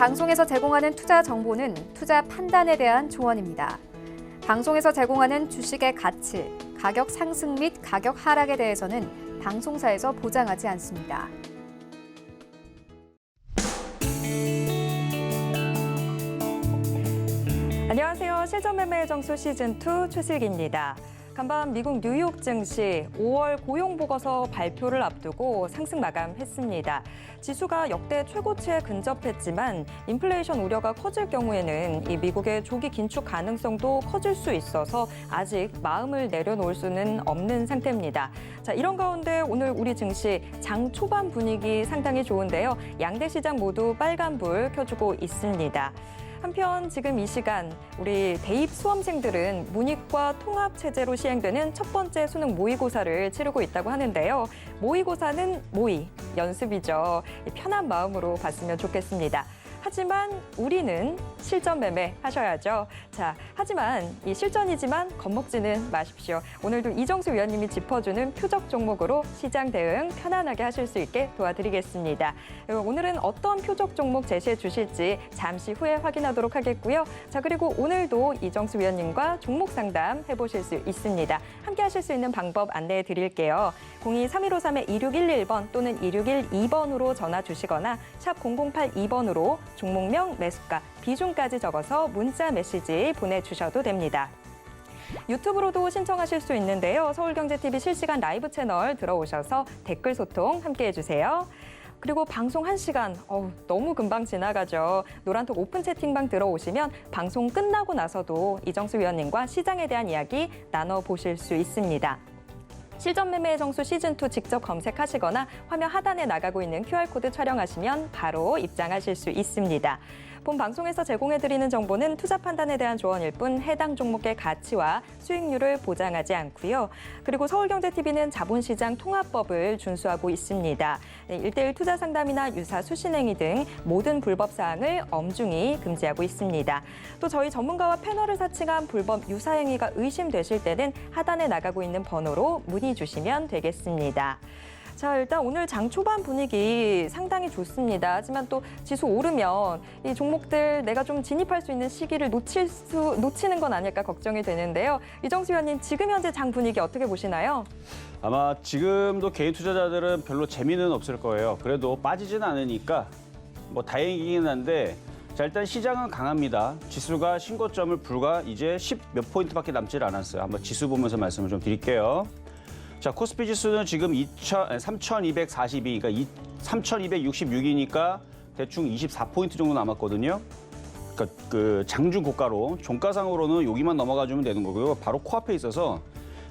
방송에서 제공하는 투자 정보는 투자 판단에 대한 조언입니다. 방송에서 제공하는 주식의 가치, 가격 상승 및 가격 하락에 대해서는 방송사에서 보장하지 않습니다. 안녕하세요. 실전매매의 정수 시즌2 최슬기입니다. 간밤 미국 뉴욕 증시 5월 고용보고서 발표를 앞두고 상승 마감했습니다. 지수가 역대 최고치에 근접했지만 인플레이션 우려가 커질 경우에는 이 미국의 조기 긴축 가능성도 커질 수 있어서 아직 마음을 내려놓을 수는 없는 상태입니다. 자, 이런 가운데 오늘 우리 증시 장 초반 분위기 상당히 좋은데요. 양대 시장 모두 빨간불 켜주고 있습니다. 한편 지금 이 시간 우리 대입 수험생들은 문이과 통합체제로 시행되는 첫 번째 수능 모의고사를 치르고 있다고 하는데요. 모의고사는 모의, 연습이죠. 편한 마음으로 봤으면 좋겠습니다. 하지만 우리는 실전 매매 하셔야죠. 자, 하지만 이 실전이지만 겁먹지는 마십시오. 오늘도 이정수 위원님이 짚어주는 표적 종목으로 시장 대응 편안하게 하실 수 있게 도와드리겠습니다. 오늘은 어떤 표적 종목 제시해 주실지 잠시 후에 확인하도록 하겠고요. 자, 그리고 오늘도 이정수 위원님과 종목 상담 해보실 수 있습니다. 함께 하실 수 있는 방법 안내해 드릴게요. 02-3153-2611번 또는 2612번으로 전화 주시거나 샵 0082번으로 종목명, 매수가, 비중까지 적어서 문자 메시지 보내주셔도 됩니다. 유튜브로도 신청하실 수 있는데요. 서울경제TV 실시간 라이브 채널 들어오셔서 댓글 소통 함께 해주세요. 그리고 방송 1시간, 너무 금방 지나가죠. 노란톡 오픈 채팅방 들어오시면 방송 끝나고 나서도 이정수 위원님과 시장에 대한 이야기 나눠보실 수 있습니다. 실전 매매의 정수 시즌2 직접 검색하시거나 화면 하단에 나가고 있는 QR코드 촬영하시면 바로 입장하실 수 있습니다. 본 방송에서 제공해드리는 정보는 투자 판단에 대한 조언일 뿐 해당 종목의 가치와 수익률을 보장하지 않고요. 그리고 서울경제TV는 자본시장 통합법을 준수하고 있습니다. 1:1 투자 상담이나 유사 수신행위 등 모든 불법 사항을 엄중히 금지하고 있습니다. 또 저희 전문가와 패널을 사칭한 불법 유사 행위가 의심되실 때는 하단에 나가고 있는 번호로 문의 주시면 되겠습니다. 자, 일단 오늘 장 초반 분위기 상당히 좋습니다. 하지만 또 지수 오르면 이 종목들 내가 좀 진입할 수 있는 시기를 놓치는 건 아닐까 걱정이 되는데요. 이정수 위원님, 지금 현재 장 분위기 어떻게 보시나요? 아마 지금도 개인 투자자들은 별로 재미는 없을 거예요. 그래도 빠지진 않으니까 뭐 다행이긴 한데 자, 일단 시장은 강합니다. 지수가 신고점을 불과 이제 10 몇 포인트밖에 남질 않았어요. 한번 지수 보면서 말씀을 좀 드릴게요. 자, 코스피 지수는 지금 3,242, 그러니까 3,266이니까 대충 24포인트 정도 남았거든요. 그러니까 그 장중 고가로, 종가상으로는 여기만 넘어가주면 되는 거고요. 바로 코앞에 있어서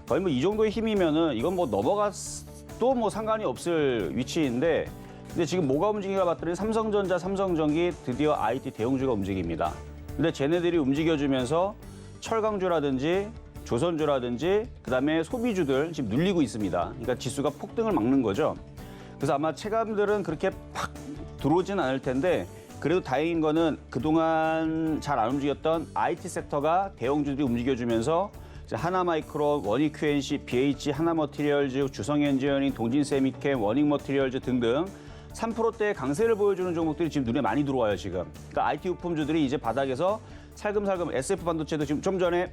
거의 뭐 이 정도의 힘이면은 이건 뭐 넘어갔도 뭐 상관이 없을 위치인데, 근데 지금 뭐가 움직이가 봤더니 삼성전자, 삼성전기 드디어 IT 대형주가 움직입니다. 근데 쟤네들이 움직여주면서 철강주라든지 조선주라든지 그다음에 소비주들 지금 눌리고 있습니다. 그러니까 지수가 폭등을 막는 거죠. 그래서 아마 체감들은 그렇게 팍 들어오진 않을 텐데 그래도 다행인 거는 그동안 잘 안 움직였던 IT 섹터가 대형주들이 움직여주면서 하나마이크론, 원익QNC, BH, 하나머티리얼즈, 주성엔지니어링, 동진세미캠, 원익머티리얼즈 등등 3%대의 강세를 보여주는 종목들이 지금 눈에 많이 들어와요, 지금. 그러니까 IT 부품주들이 이제 바닥에서 살금살금 SF반도체도 지금 좀 전에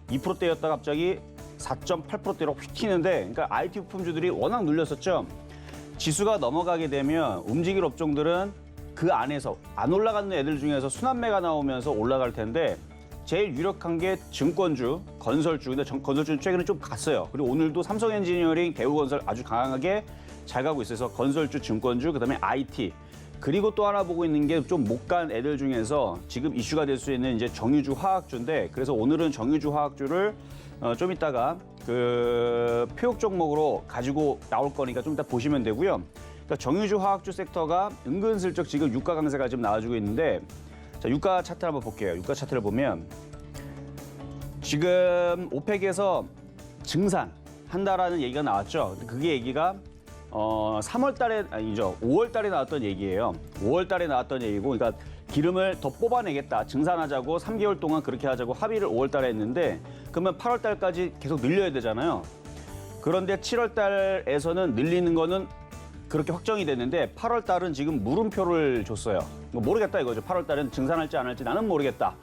2%대였다가 갑자기 4.8%대로 휙 튀는데, 그러니까 IT 부품주들이 워낙 눌렸었죠. 지수가 넘어가게 되면 움직일 업종들은 그 안에서 안 올라가는 애들 중에서 순환매가 나오면서 올라갈 텐데 제일 유력한 게 증권주, 건설주. 근데 건설주는 최근에 좀 갔어요. 그리고 오늘도 삼성엔지니어링, 대우건설 아주 강하게 잘 가고 있어서 건설주, 증권주, 그다음에 IT. 그리고 또 하나 보고 있는 게 좀 못 간 애들 중에서 지금 이슈가 될 수 있는 이제 정유주 화학주인데, 그래서 오늘은 정유주 화학주를 좀 이따가 그 표역 종목으로 가지고 나올 거니까 좀 이따 보시면 되고요. 그러니까 정유주 화학주 섹터가 은근슬쩍 지금 유가 강세가 지금 나와주고 있는데, 자, 유가 차트 한번 볼게요. 유가 차트를 보면 지금 오펙에서 증산한다라는 얘기가 나왔죠. 그게 얘기가 3월 달에 아니죠. 5월 달에 나왔던 얘기예요. 5월 달에 나왔던 얘기고, 그러니까 기름을 더 뽑아내겠다. 증산하자고 3개월 동안 그렇게 하자고 합의를 5월 달에 했는데, 그러면 8월 달까지 계속 늘려야 되잖아요. 그런데 7월 달에서는 늘리는 거는 그렇게 확정이 됐는데 8월 달은 지금 물음표를 줬어요. 뭐 모르겠다 이거죠. 8월 달은 증산할지 안 할지 나는 모르겠다.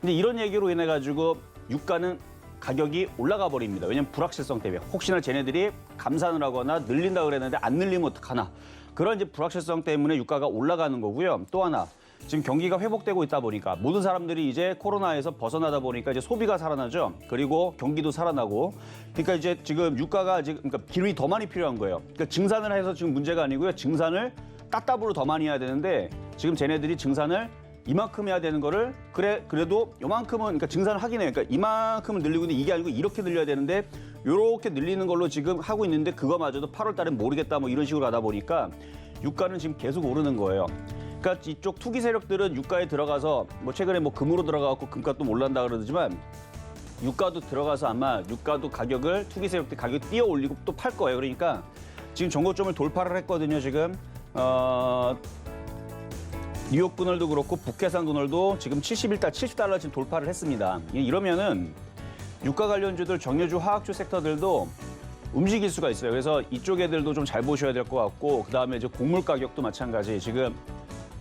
근데 이런 얘기로 인해 가지고 유가는 가격이 올라가 버립니다. 왜냐하면 불확실성 때문에 혹시나 쟤네들이 감산을 하거나 늘린다 그랬는데 안 늘리면 어떡하나. 그런 이제 불확실성 때문에 유가가 올라가는 거고요. 또 하나 지금 경기가 회복되고 있다 보니까 모든 사람들이 이제 코로나에서 벗어나다 보니까 이제 소비가 살아나죠. 그리고 경기도 살아나고. 그러니까 이제 지금 유가가 지금 그러니까 기름이 더 많이 필요한 거예요. 그러니까 증산을 해서 지금 문제가 아니고요. 증산을 따따블로 더 많이 해야 되는데 지금 쟤네들이 증산을 이만큼 해야 되는 거를 그래도 요만큼은 그러니까 증산을 하긴 해요. 그러니까 이만큼은 늘리고 있는데 이게 아니고 이렇게 늘려야 되는데 요렇게 늘리는 걸로 지금 하고 있는데 그거마저도 8월 달엔 모르겠다 뭐 이런 식으로 가다 보니까 유가는 지금 계속 오르는 거예요. 그러니까 이쪽 투기 세력들은 유가에 들어가서 뭐 최근에 뭐 금으로 들어가고 금값 또 올란다 그러지만 유가도 들어가서 아마 유가도 가격을 투기 세력들 가격 띄어 올리고 또 팔 거예요. 그러니까 지금 정고점을 돌파를 했거든요. 지금 뉴욕 분월도 그렇고 북해상 분월도 지금 70달러 지금 돌파를 했습니다. 이러면은 유가 관련주들 정유주 화학주 섹터들도 움직일 수가 있어요. 그래서 이쪽 애들도 좀 잘 보셔야 될 것 같고 그다음에 이제 곡물 가격도 마찬가지. 지금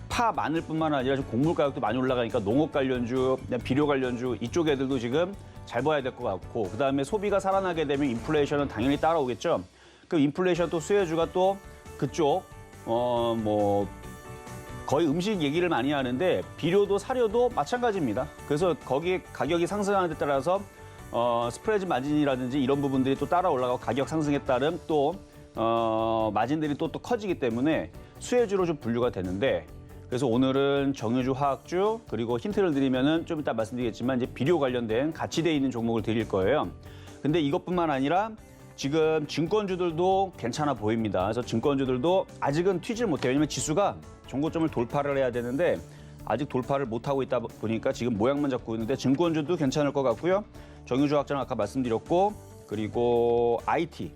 파 마늘뿐만 아니라 지금 곡물 가격도 많이 올라가니까 농업 관련주, 비료 관련주 이쪽 애들도 지금 잘 봐야 될 것 같고 그다음에 소비가 살아나게 되면 인플레이션은 당연히 따라오겠죠. 그 인플레이션 또 수혜주가 또 그쪽 뭐 거의 음식 얘기를 많이 하는데 비료도 사료도 마찬가지입니다. 그래서 거기 가격이 상승하는 데 따라서 스프레드 마진이라든지 이런 부분들이 또 따라 올라가고 가격 상승에 따른 또 마진들이 또 커지기 때문에 수혜주로 좀 분류가 되는데 그래서 오늘은 정유주, 화학주 그리고 힌트를 드리면은 좀 이따 말씀드리겠지만 이제 비료 관련된 가치돼 있는 종목을 드릴 거예요. 근데 이것뿐만 아니라 지금 증권주들도 괜찮아 보입니다. 그래서 증권주들도 아직은 튀질 못해요. 왜냐면 지수가 정고점을 돌파를 해야 되는데 아직 돌파를 못하고 있다 보니까 지금 모양만 잡고 있는데 증권주도 괜찮을 것 같고요. 정유주 학자는 아까 말씀드렸고 그리고 IT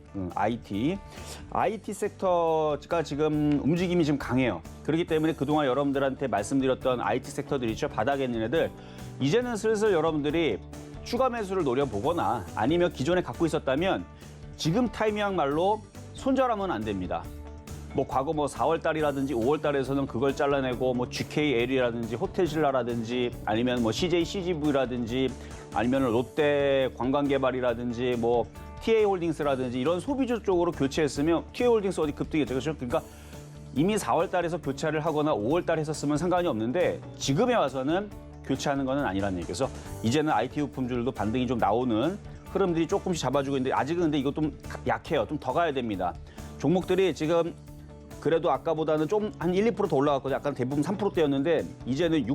섹터가 지금 움직임이 좀 강해요. 그렇기 때문에 그동안 여러분들한테 말씀드렸던 IT 섹터들 있죠. 바닥에 있는 애들 이제는 슬슬 여러분들이 추가 매수를 노려보거나 아니면 기존에 갖고 있었다면 지금 타이밍야말로 손절하면 안 됩니다. 뭐 과거 뭐 4월 달이라든지 5월 달에서는 그걸 잘라내고 뭐 GKL이라든지 호텔신라라든지 아니면 뭐 CJ CGV라든지 아니면 롯데 관광개발이라든지 뭐 TA홀딩스라든지 이런 소비주 쪽으로 교체했으면 TA홀딩스 어디 급등했죠. 그렇죠? 그러니까 이미 4월 달에서 교체를 하거나 5월 달에 했었으면 상관이 없는데 지금에 와서는 교체하는 건 아니라는 얘기. 그래서 이제는 IT 부품주들도 반등이 좀 나오는 흐름들이 조금씩 잡아주고 있는데 아직은 근데 이거 좀 약해요. 좀 더 가야 됩니다. 종목들이 지금 그래도 아까보다는 좀 한 1, 2% 더 올라갔거든요. 아까 대부분 3%대였는데 이제는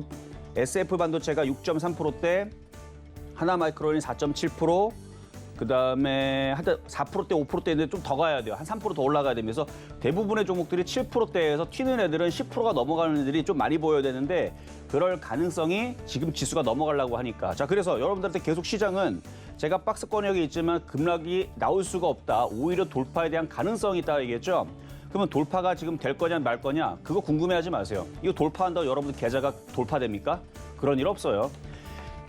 SF 반도체가 6.3%대, 하나마이크론이 4.7%, 그다음에 한 4%대, 5%대인데 좀 더 가야 돼요. 한 3% 더 올라가야 됩니다. 그래서 대부분의 종목들이 7%대에서 튀는 애들은 10%가 넘어가는 애들이 좀 많이 보여야 되는데 그럴 가능성이 지금 지수가 넘어가려고 하니까. 자, 그래서 여러분들한테 계속 시장은 제가 박스권역에 있지만 급락이 나올 수가 없다. 오히려 돌파에 대한 가능성이 있다 얘기했죠. 그러면 돌파가 지금 될 거냐 말 거냐 그거 궁금해하지 마세요. 이거 돌파한다고 여러분들 계좌가 돌파됩니까? 그런 일 없어요.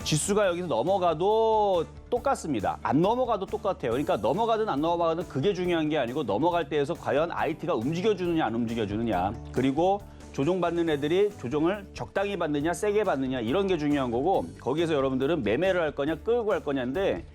지수가 여기서 넘어가도 똑같습니다. 안 넘어가도 똑같아요. 그러니까 넘어가든 안 넘어가든 그게 중요한 게 아니고 넘어갈 때에서 과연 IT가 움직여주느냐 안 움직여주느냐 그리고 조정받는 애들이 조정을 적당히 받느냐 세게 받느냐 이런 게 중요한 거고 거기에서 여러분들은 매매를 할 거냐 끌고 할 거냐인데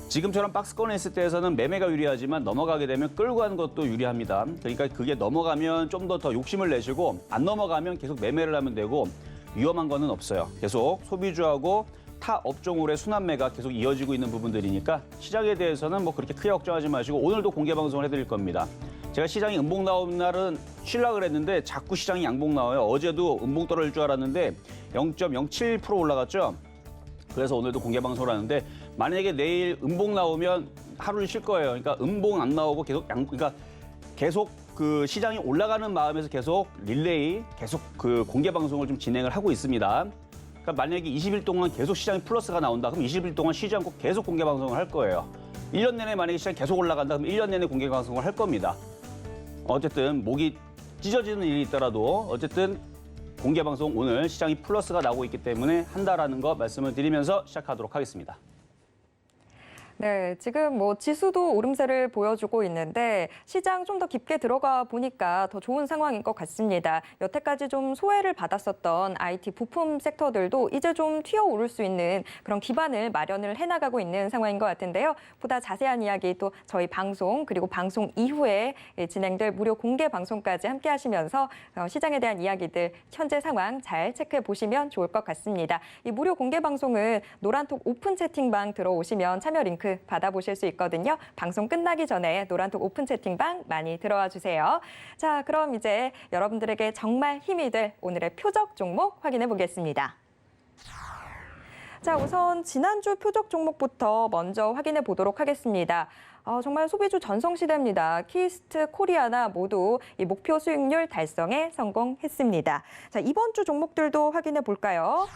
지금처럼 박스권에 있을 때에서는 매매가 유리하지만 넘어가게 되면 끌고 가는 것도 유리합니다. 그러니까 그게 넘어가면 좀 더 욕심을 내시고 안 넘어가면 계속 매매를 하면 되고 위험한 거는 없어요. 계속 소비주하고 타 업종으로의 순환매가 계속 이어지고 있는 부분들이니까 시장에 대해서는 뭐 그렇게 크게 걱정하지 마시고 오늘도 공개 방송을 해드릴 겁니다. 제가 시장이 음봉 나오는 날은 쉬려고 그랬는데 자꾸 시장이 양봉 나와요. 어제도 음봉 떨어질 줄 알았는데 0.07% 올라갔죠. 그래서 오늘도 공개 방송을 하는데 만약에 내일 음봉 나오면 하루를 쉴 거예요. 그러니까 음봉 안 나오고 그러니까 계속 그 시장이 올라가는 마음에서 계속 릴레이, 계속 그 공개 방송을 좀 진행을 하고 있습니다. 그러니까 만약에 20일 동안 계속 시장이 플러스가 나온다. 그럼 20일 동안 쉬지 않고 계속 공개 방송을 할 거예요. 1년 내내 만약에 시장이 계속 올라간다. 그럼 1년 내내 공개 방송을 할 겁니다. 어쨌든 목이 찢어지는 일이 있더라도 어쨌든 공개 방송 오늘 시장이 플러스가 나오고 있기 때문에 한다라는 거 말씀을 드리면서 시작하도록 하겠습니다. 네, 지금 뭐 지수도 오름세를 보여주고 있는데 시장 좀 더 깊게 들어가 보니까 더 좋은 상황인 것 같습니다. 여태까지 좀 소외를 받았었던 IT 부품 섹터들도 이제 좀 튀어오를 수 있는 그런 기반을 마련을 해나가고 있는 상황인 것 같은데요. 보다 자세한 이야기 또 저희 방송 그리고 방송 이후에 진행될 무료 공개 방송까지 함께 하시면서 시장에 대한 이야기들 현재 상황 잘 체크해 보시면 좋을 것 같습니다. 이 무료 공개 방송은 노란톡 오픈 채팅방 들어오시면 참여 링크 받아보실 수 있거든요. 방송 끝나기 전에 노란톡 오픈 채팅방 많이 들어와 주세요. 자, 그럼 이제 여러분들에게 정말 힘이 될 오늘의 표적 종목 확인해 보겠습니다. 자, 우선 지난주 표적 종목부터 먼저 확인해 보도록 하겠습니다. 정말 소비주 전성시대입니다. 키스트, 코리아나 모두 이 목표 수익률 달성에 성공했습니다. 자, 이번 주 종목들도 확인해 볼까요?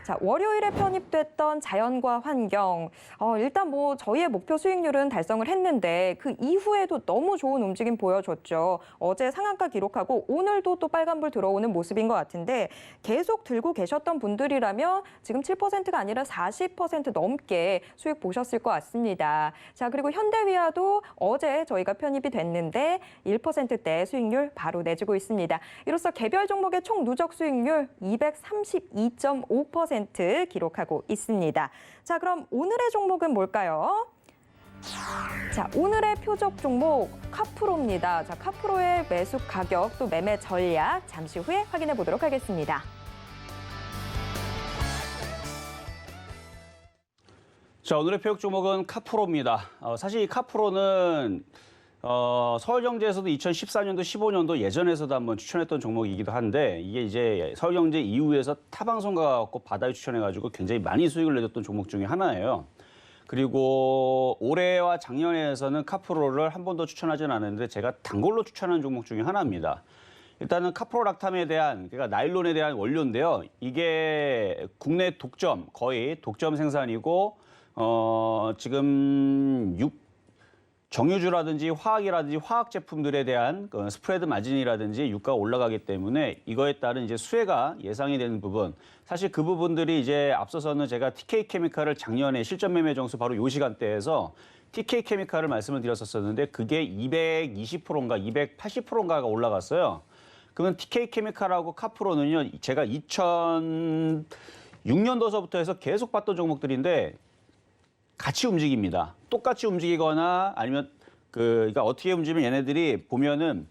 자, 월요일에 편입됐던 자연과 환경. 일단 뭐 저희의 목표 수익률은 달성을 했는데 그 이후에도 너무 좋은 움직임 보여줬죠. 어제 상한가 기록하고 오늘도 또 빨간불 들어오는 모습인 것 같은데 계속 들고 계셨던 분들이라면 지금 7%가 아니라 40% 넘게 수익 보셨을 것 같습니다. 자, 그리고 현대위아도 어제 저희가 편입이 됐는데 1%대 수익률 바로 내주고 있습니다. 이로써 개별 종목의 총 누적 수익률 232.5% 기록하고 있습니다. 자, 그럼 오늘의 종목은 뭘까요? 자, 오늘의 표적 종목 카프로입니다. 자, 카프로의 매수 가격 또 매매 전략 잠시 후에 확인해 보도록 하겠습니다. 자, 오늘의 표적 종목은 카프로입니다. 사실 이 카프로는 서울경제에서도 2014년도, 15년도 예전에서도 한번 추천했던 종목이기도 한데 이게 이제 서울경제 이후에서 타방송가 갖고 바다에 추천해가지고 굉장히 많이 수익을 내줬던 종목 중에 하나예요. 그리고 올해와 작년에서는 카프로를 한 번도 추천하지는 않았는데 제가 단골로 추천한 종목 중에 하나입니다. 일단은 카프로락탐에 대한, 그러니까 나일론에 대한 원료인데요. 이게 국내 독점, 거의 독점 생산이고 지금 정유주라든지 화학이라든지 화학 제품들에 대한 스프레드 마진이라든지 유가가 올라가기 때문에 이거에 따른 이제 수혜가 예상이 되는 부분. 사실 그 부분들이 이제 앞서서는 제가 TK 케미칼을 작년에 실전 매매 정수 바로 요 시간대에서 TK 케미칼을 말씀을 드렸었는데 그게 220%인가 280%인가가 올라갔어요. 그러면 TK 케미칼하고 카프로는요, 제가 2006년도서부터 해서 계속 봤던 종목들인데 같이 움직입니다. 똑같이 움직이거나 아니면 그러니까 어떻게 움직이면 얘네들이 보면은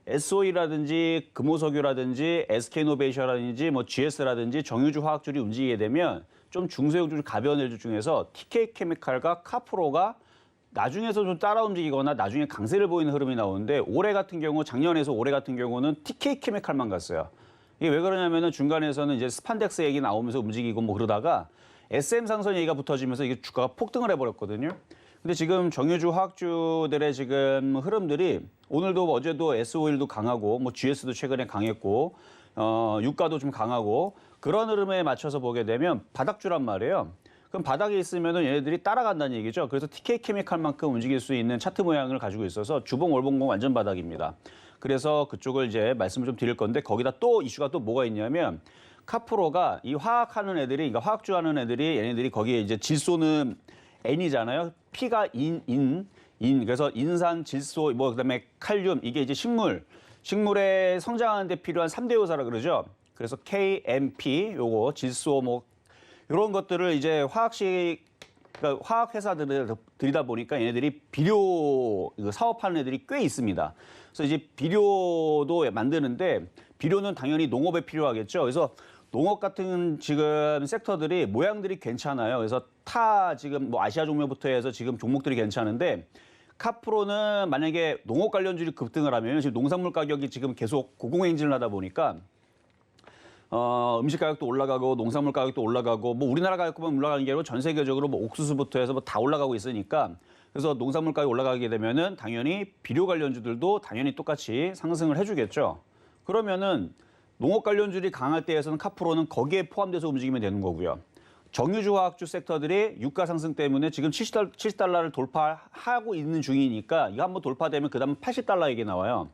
SOE라든지 금호석유라든지 SK이노베이션이라든지 뭐 GS라든지 정유주 화학줄이 움직이게 되면 좀 중소형주 가벼운 애들 중에서 TK 케미칼과 카프로가 나중에서 좀 따라 움직이거나 나중에 강세를 보이는 흐름이 나오는데 올해 같은 경우 작년에서 올해 같은 경우는 TK 케미칼만 갔어요. 이게 왜 그러냐면은 중간에서는 이제 스판덱스 얘기 나오면서 움직이고 뭐 그러다가 SM 상선 얘기가 붙어지면서 이게 주가가 폭등을 해버렸거든요. 근데 지금 정유주 화학주들의 지금 흐름들이 오늘도 어제도 S-오일도 강하고 뭐 GS도 최근에 강했고 유가도 좀 강하고 그런 흐름에 맞춰서 보게 되면 바닥주란 말이에요. 그럼 바닥에 있으면은 얘네들이 따라간다는 얘기죠. 그래서 TK 케미칼만큼 움직일 수 있는 차트 모양을 가지고 있어서 주봉 월봉공 완전 바닥입니다. 그래서 그쪽을 이제 말씀을 좀 드릴 건데 거기다 또 이슈가 또 뭐가 있냐면 카프로가 이 화학하는 애들이, 그러니까 화학주 하는 애들이 얘네들이 거기에 이제 질소는 N이잖아요. P가 그래서 인산, 질소, 뭐 그다음에 칼륨 이게 이제 식물에 성장하는 데 필요한 3대 요소라 그러죠. 그래서 KMP 요거 질소 뭐 이런 것들을 이제 그러니까 화학 회사들이다 보니까 얘네들이 비료 사업하는 애들이 꽤 있습니다. 그래서 이제 비료도 만드는데 비료는 당연히 농업에 필요하겠죠. 그래서 농업 같은 지금 섹터들이 모양들이 괜찮아요. 그래서 지금 뭐 아시아 종목부터 해서 지금 종목들이 괜찮은데 카프로는 만약에 농업 관련주를 급등을 하면 지금 농산물 가격이 지금 계속 고공행진을 하다 보니까 음식 가격도 올라가고 농산물 가격도 올라가고 뭐 우리나라 가격만 올라가는 게 아니고 전 세계적으로 뭐 옥수수부터 해서 뭐 다 올라가고 있으니까 그래서 농산물 가격이 올라가게 되면은 당연히 비료 관련주들도 당연히 똑같이 상승을 해주겠죠. 그러면은 농업 관련주들이 강할 때에서는 카프로는 거기에 포함돼서 움직이면 되는 거고요. 정유주 화학주 섹터들이 유가 상승 때문에 지금 70달러를 돌파하고 있는 중이니까 이거 한번 돌파되면 그 다음 80달러 얘기 나와요.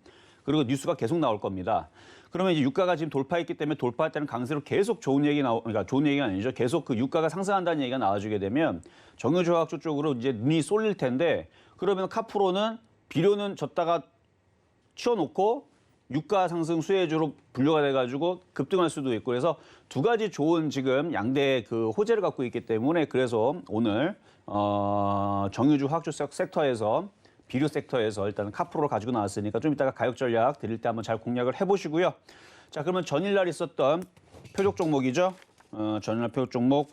그리고 뉴스가 계속 나올 겁니다. 그러면 이제 유가가 지금 돌파했기 때문에 돌파할 때는 강세로 계속 그러니까 좋은 얘기가 아니죠. 계속 그 유가가 상승한다는 얘기가 나와주게 되면 정유조합주 쪽으로 이제 눈이 쏠릴 텐데 그러면 카프로는 비료는 졌다가 치워놓고 유가 상승 수혜주로 분류가 돼가지고 급등할 수도 있고 그래서 두 가지 좋은 지금 양대 그 호재를 갖고 있기 때문에 그래서 오늘 정유주 화학주 섹터에서 비료 섹터에서 일단 카프로를 가지고 나왔으니까 좀 이따가 가격 전략 드릴 때 한번 잘 공략을 해보시고요. 자, 그러면 전일날 있었던 표적 종목이죠. 전일날 표적 종목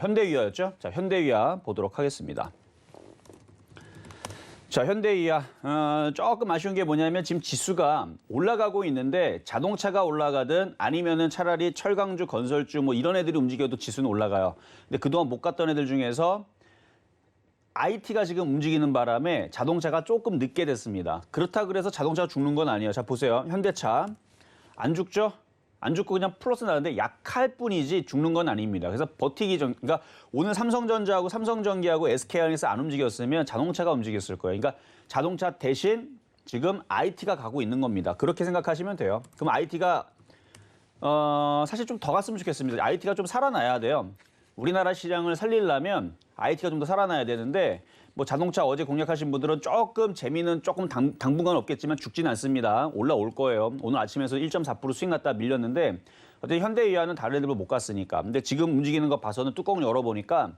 현대위아였죠. 자, 현대위아 보도록 하겠습니다. 자, 현대위아 조금 아쉬운 게 뭐냐면 지금 지수가 올라가고 있는데 자동차가 올라가든 아니면은 차라리 철강주, 건설주 뭐 이런 애들이 움직여도 지수는 올라가요. 근데 그동안 못 갔던 애들 중에서 IT가 지금 움직이는 바람에 자동차가 조금 늦게 됐습니다. 그렇다 그래서 자동차가 죽는 건 아니에요. 자, 보세요. 현대차 안 죽죠? 안 죽고 그냥 플러스 나는데 약할 뿐이지 죽는 건 아닙니다. 그래서 그러니까 오늘 삼성전자하고 삼성전기하고 SK하이닉스 안 움직였으면 자동차가 움직였을 거예요. 그러니까 자동차 대신 지금 IT가 가고 있는 겁니다. 그렇게 생각하시면 돼요. 그럼 IT가 사실 좀 더 갔으면 좋겠습니다. IT가 좀 살아나야 돼요. 우리나라 시장을 살리려면 IT가 좀 더 살아나야 되는데 뭐 자동차 어제 공략하신 분들은 조금 재미는 조금 당분간 없겠지만 죽지는 않습니다. 올라올 거예요. 오늘 아침에서 1.4% 수익 났다 밀렸는데 어쨌든 현대위아는 다른 애들보다 못 갔으니까. 근데 지금 움직이는 거 봐서는 뚜껑을 열어보니까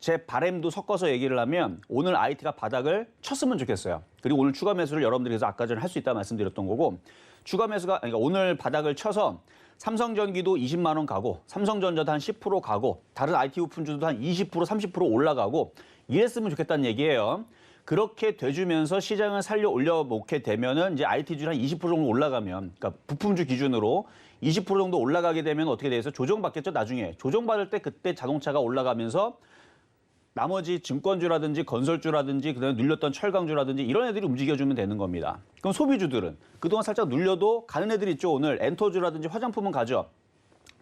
제 바램도 섞어서 얘기를 하면 오늘 IT가 바닥을 쳤으면 좋겠어요. 그리고 오늘 추가 매수를 여러분들이 그래서 아까 전에 할 수 있다 말씀드렸던 거고 추가 매수가 그러니까 오늘 바닥을 쳐서 삼성전기도 20만 원 가고 삼성전자도 한 10% 가고 다른 IT 부품주도 한 20% 30% 올라가고 이랬으면 좋겠다는 얘기예요. 그렇게 돼주면서 시장을 살려 올려놓게 되면은 이제 IT주는 한 20% 정도 올라가면 그러니까 부품주 기준으로 20% 정도 올라가게 되면 어떻게 돼서 조정받겠죠 나중에. 조정받을 때 그때 자동차가 올라가면서 나머지 증권주라든지 건설주라든지 그다음에 눌렸던 철강주라든지 이런 애들이 움직여주면 되는 겁니다. 그럼 소비주들은 그동안 살짝 눌려도 가는 애들 있죠. 오늘 엔터주라든지 화장품은 가죠.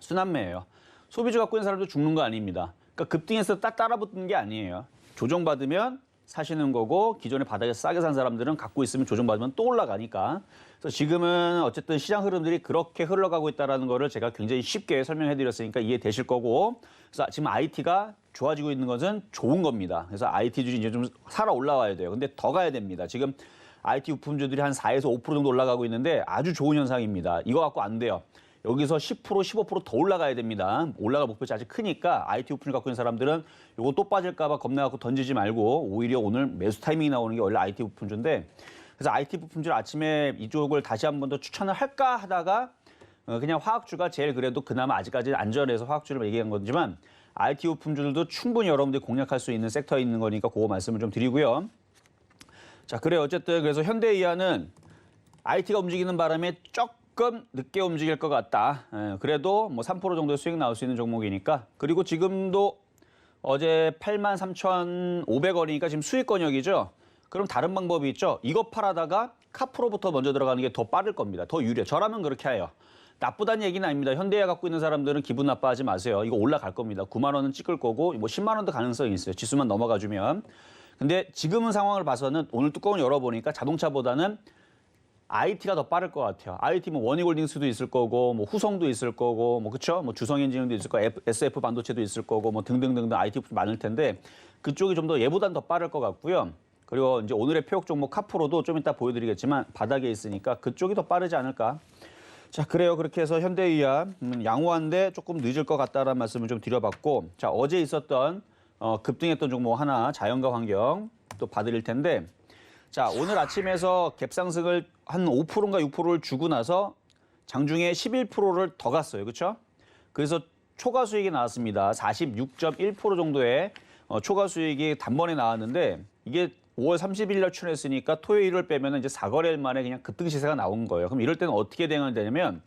순환매예요. 소비주 갖고 있는 사람도 죽는 거 아닙니다. 그러니까 급등해서 따라붙는 게 아니에요. 조정받으면 사시는 거고 기존에 바닥에 싸게 산 사람들은 갖고 있으면 조정받으면 또 올라가니까. 그래서 지금은 어쨌든 시장 흐름들이 그렇게 흘러가고 있다는 거를 제가 굉장히 쉽게 설명해 드렸으니까 이해되실 거고. 그래서 지금 IT가 좋아지고 있는 것은 좋은 겁니다. 그래서 IT 주식 이제 좀 살아 올라와야 돼요. 근데 더 가야 됩니다. 지금 IT 부품주들이 한 4에서 5% 정도 올라가고 있는데 아주 좋은 현상입니다. 이거 갖고 안 돼요. 여기서 10%, 15% 더 올라가야 됩니다. 올라갈 목표치 아직 크니까 IT 부품을 갖고 있는 사람들은 이거 또 빠질까 봐 겁내갖고 던지지 말고 오히려 오늘 매수 타이밍이 나오는 게 원래 IT 부품주인데 그래서 IT 부품주를 아침에 이쪽을 다시 한 번 더 추천을 할까 하다가 그냥 화학주가 제일 그래도 그나마 아직까지 안전해서 화학주를 얘기한 거지만 IT 부품주들도 충분히 여러분들이 공략할 수 있는 섹터에 있는 거니까 그거 말씀을 좀 드리고요. 자, 그래요. 어쨌든 그래서 현대이하는 IT가 움직이는 바람에 조금 늦게 움직일 것 같다. 그래도 뭐 3% 정도의 수익 나올 수 있는 종목이니까. 그리고 지금도 어제 83,500원이니까 지금 수익 권역이죠. 그럼 다른 방법이 있죠. 이거 팔아다가 카프로부터 먼저 들어가는 게 더 빠를 겁니다. 더 유리해. 저라면 그렇게 해요. 나쁘다는 얘기는 아닙니다. 현대해 갖고 있는 사람들은 기분 나빠하지 마세요. 이거 올라갈 겁니다. 9만 원은 찍을 거고 뭐 10만 원도 가능성이 있어요. 지수만 넘어가 주면. 근데 지금은 상황을 봐서는 오늘 뚜껑을 열어보니까 자동차보다는 IT가 더 빠를 것 같아요. IT 뭐 원희홀딩스도 있을 거고, 뭐 후성도 있을 거고, 뭐 그렇죠? 뭐 주성엔지니어도 있을 거고, SF 반도체도 있을 거고, 뭐 등등등등 IT 많을 텐데 그쪽이 좀 더 얘보단 더 빠를 것 같고요. 그리고 이제 오늘의 표역 종목 카프로도 좀 이따 보여드리겠지만 바닥에 있으니까 그쪽이 더 빠르지 않을까. 자, 그래요. 그렇게 해서 현대위아 양호한데 조금 늦을 것 같다라는 말씀을 좀 드려봤고, 자 어제 있었던 급등했던 종목 하나 자연과 환경 또 봐드릴 텐데. 자, 오늘 아침에서 갭상승을 한 5%인가 6%를 주고 나서 장중에 11%를 더 갔어요. 그렇죠? 그래서 초과 수익이 나왔습니다. 46.1% 정도의 초과 수익이 단번에 나왔는데 이게 5월 30일 날 출했으니까 토요일을 빼면 이제 4거래일 만에 그냥 급등 시세가 나온 거예요. 그럼 이럴 때는 어떻게 되냐면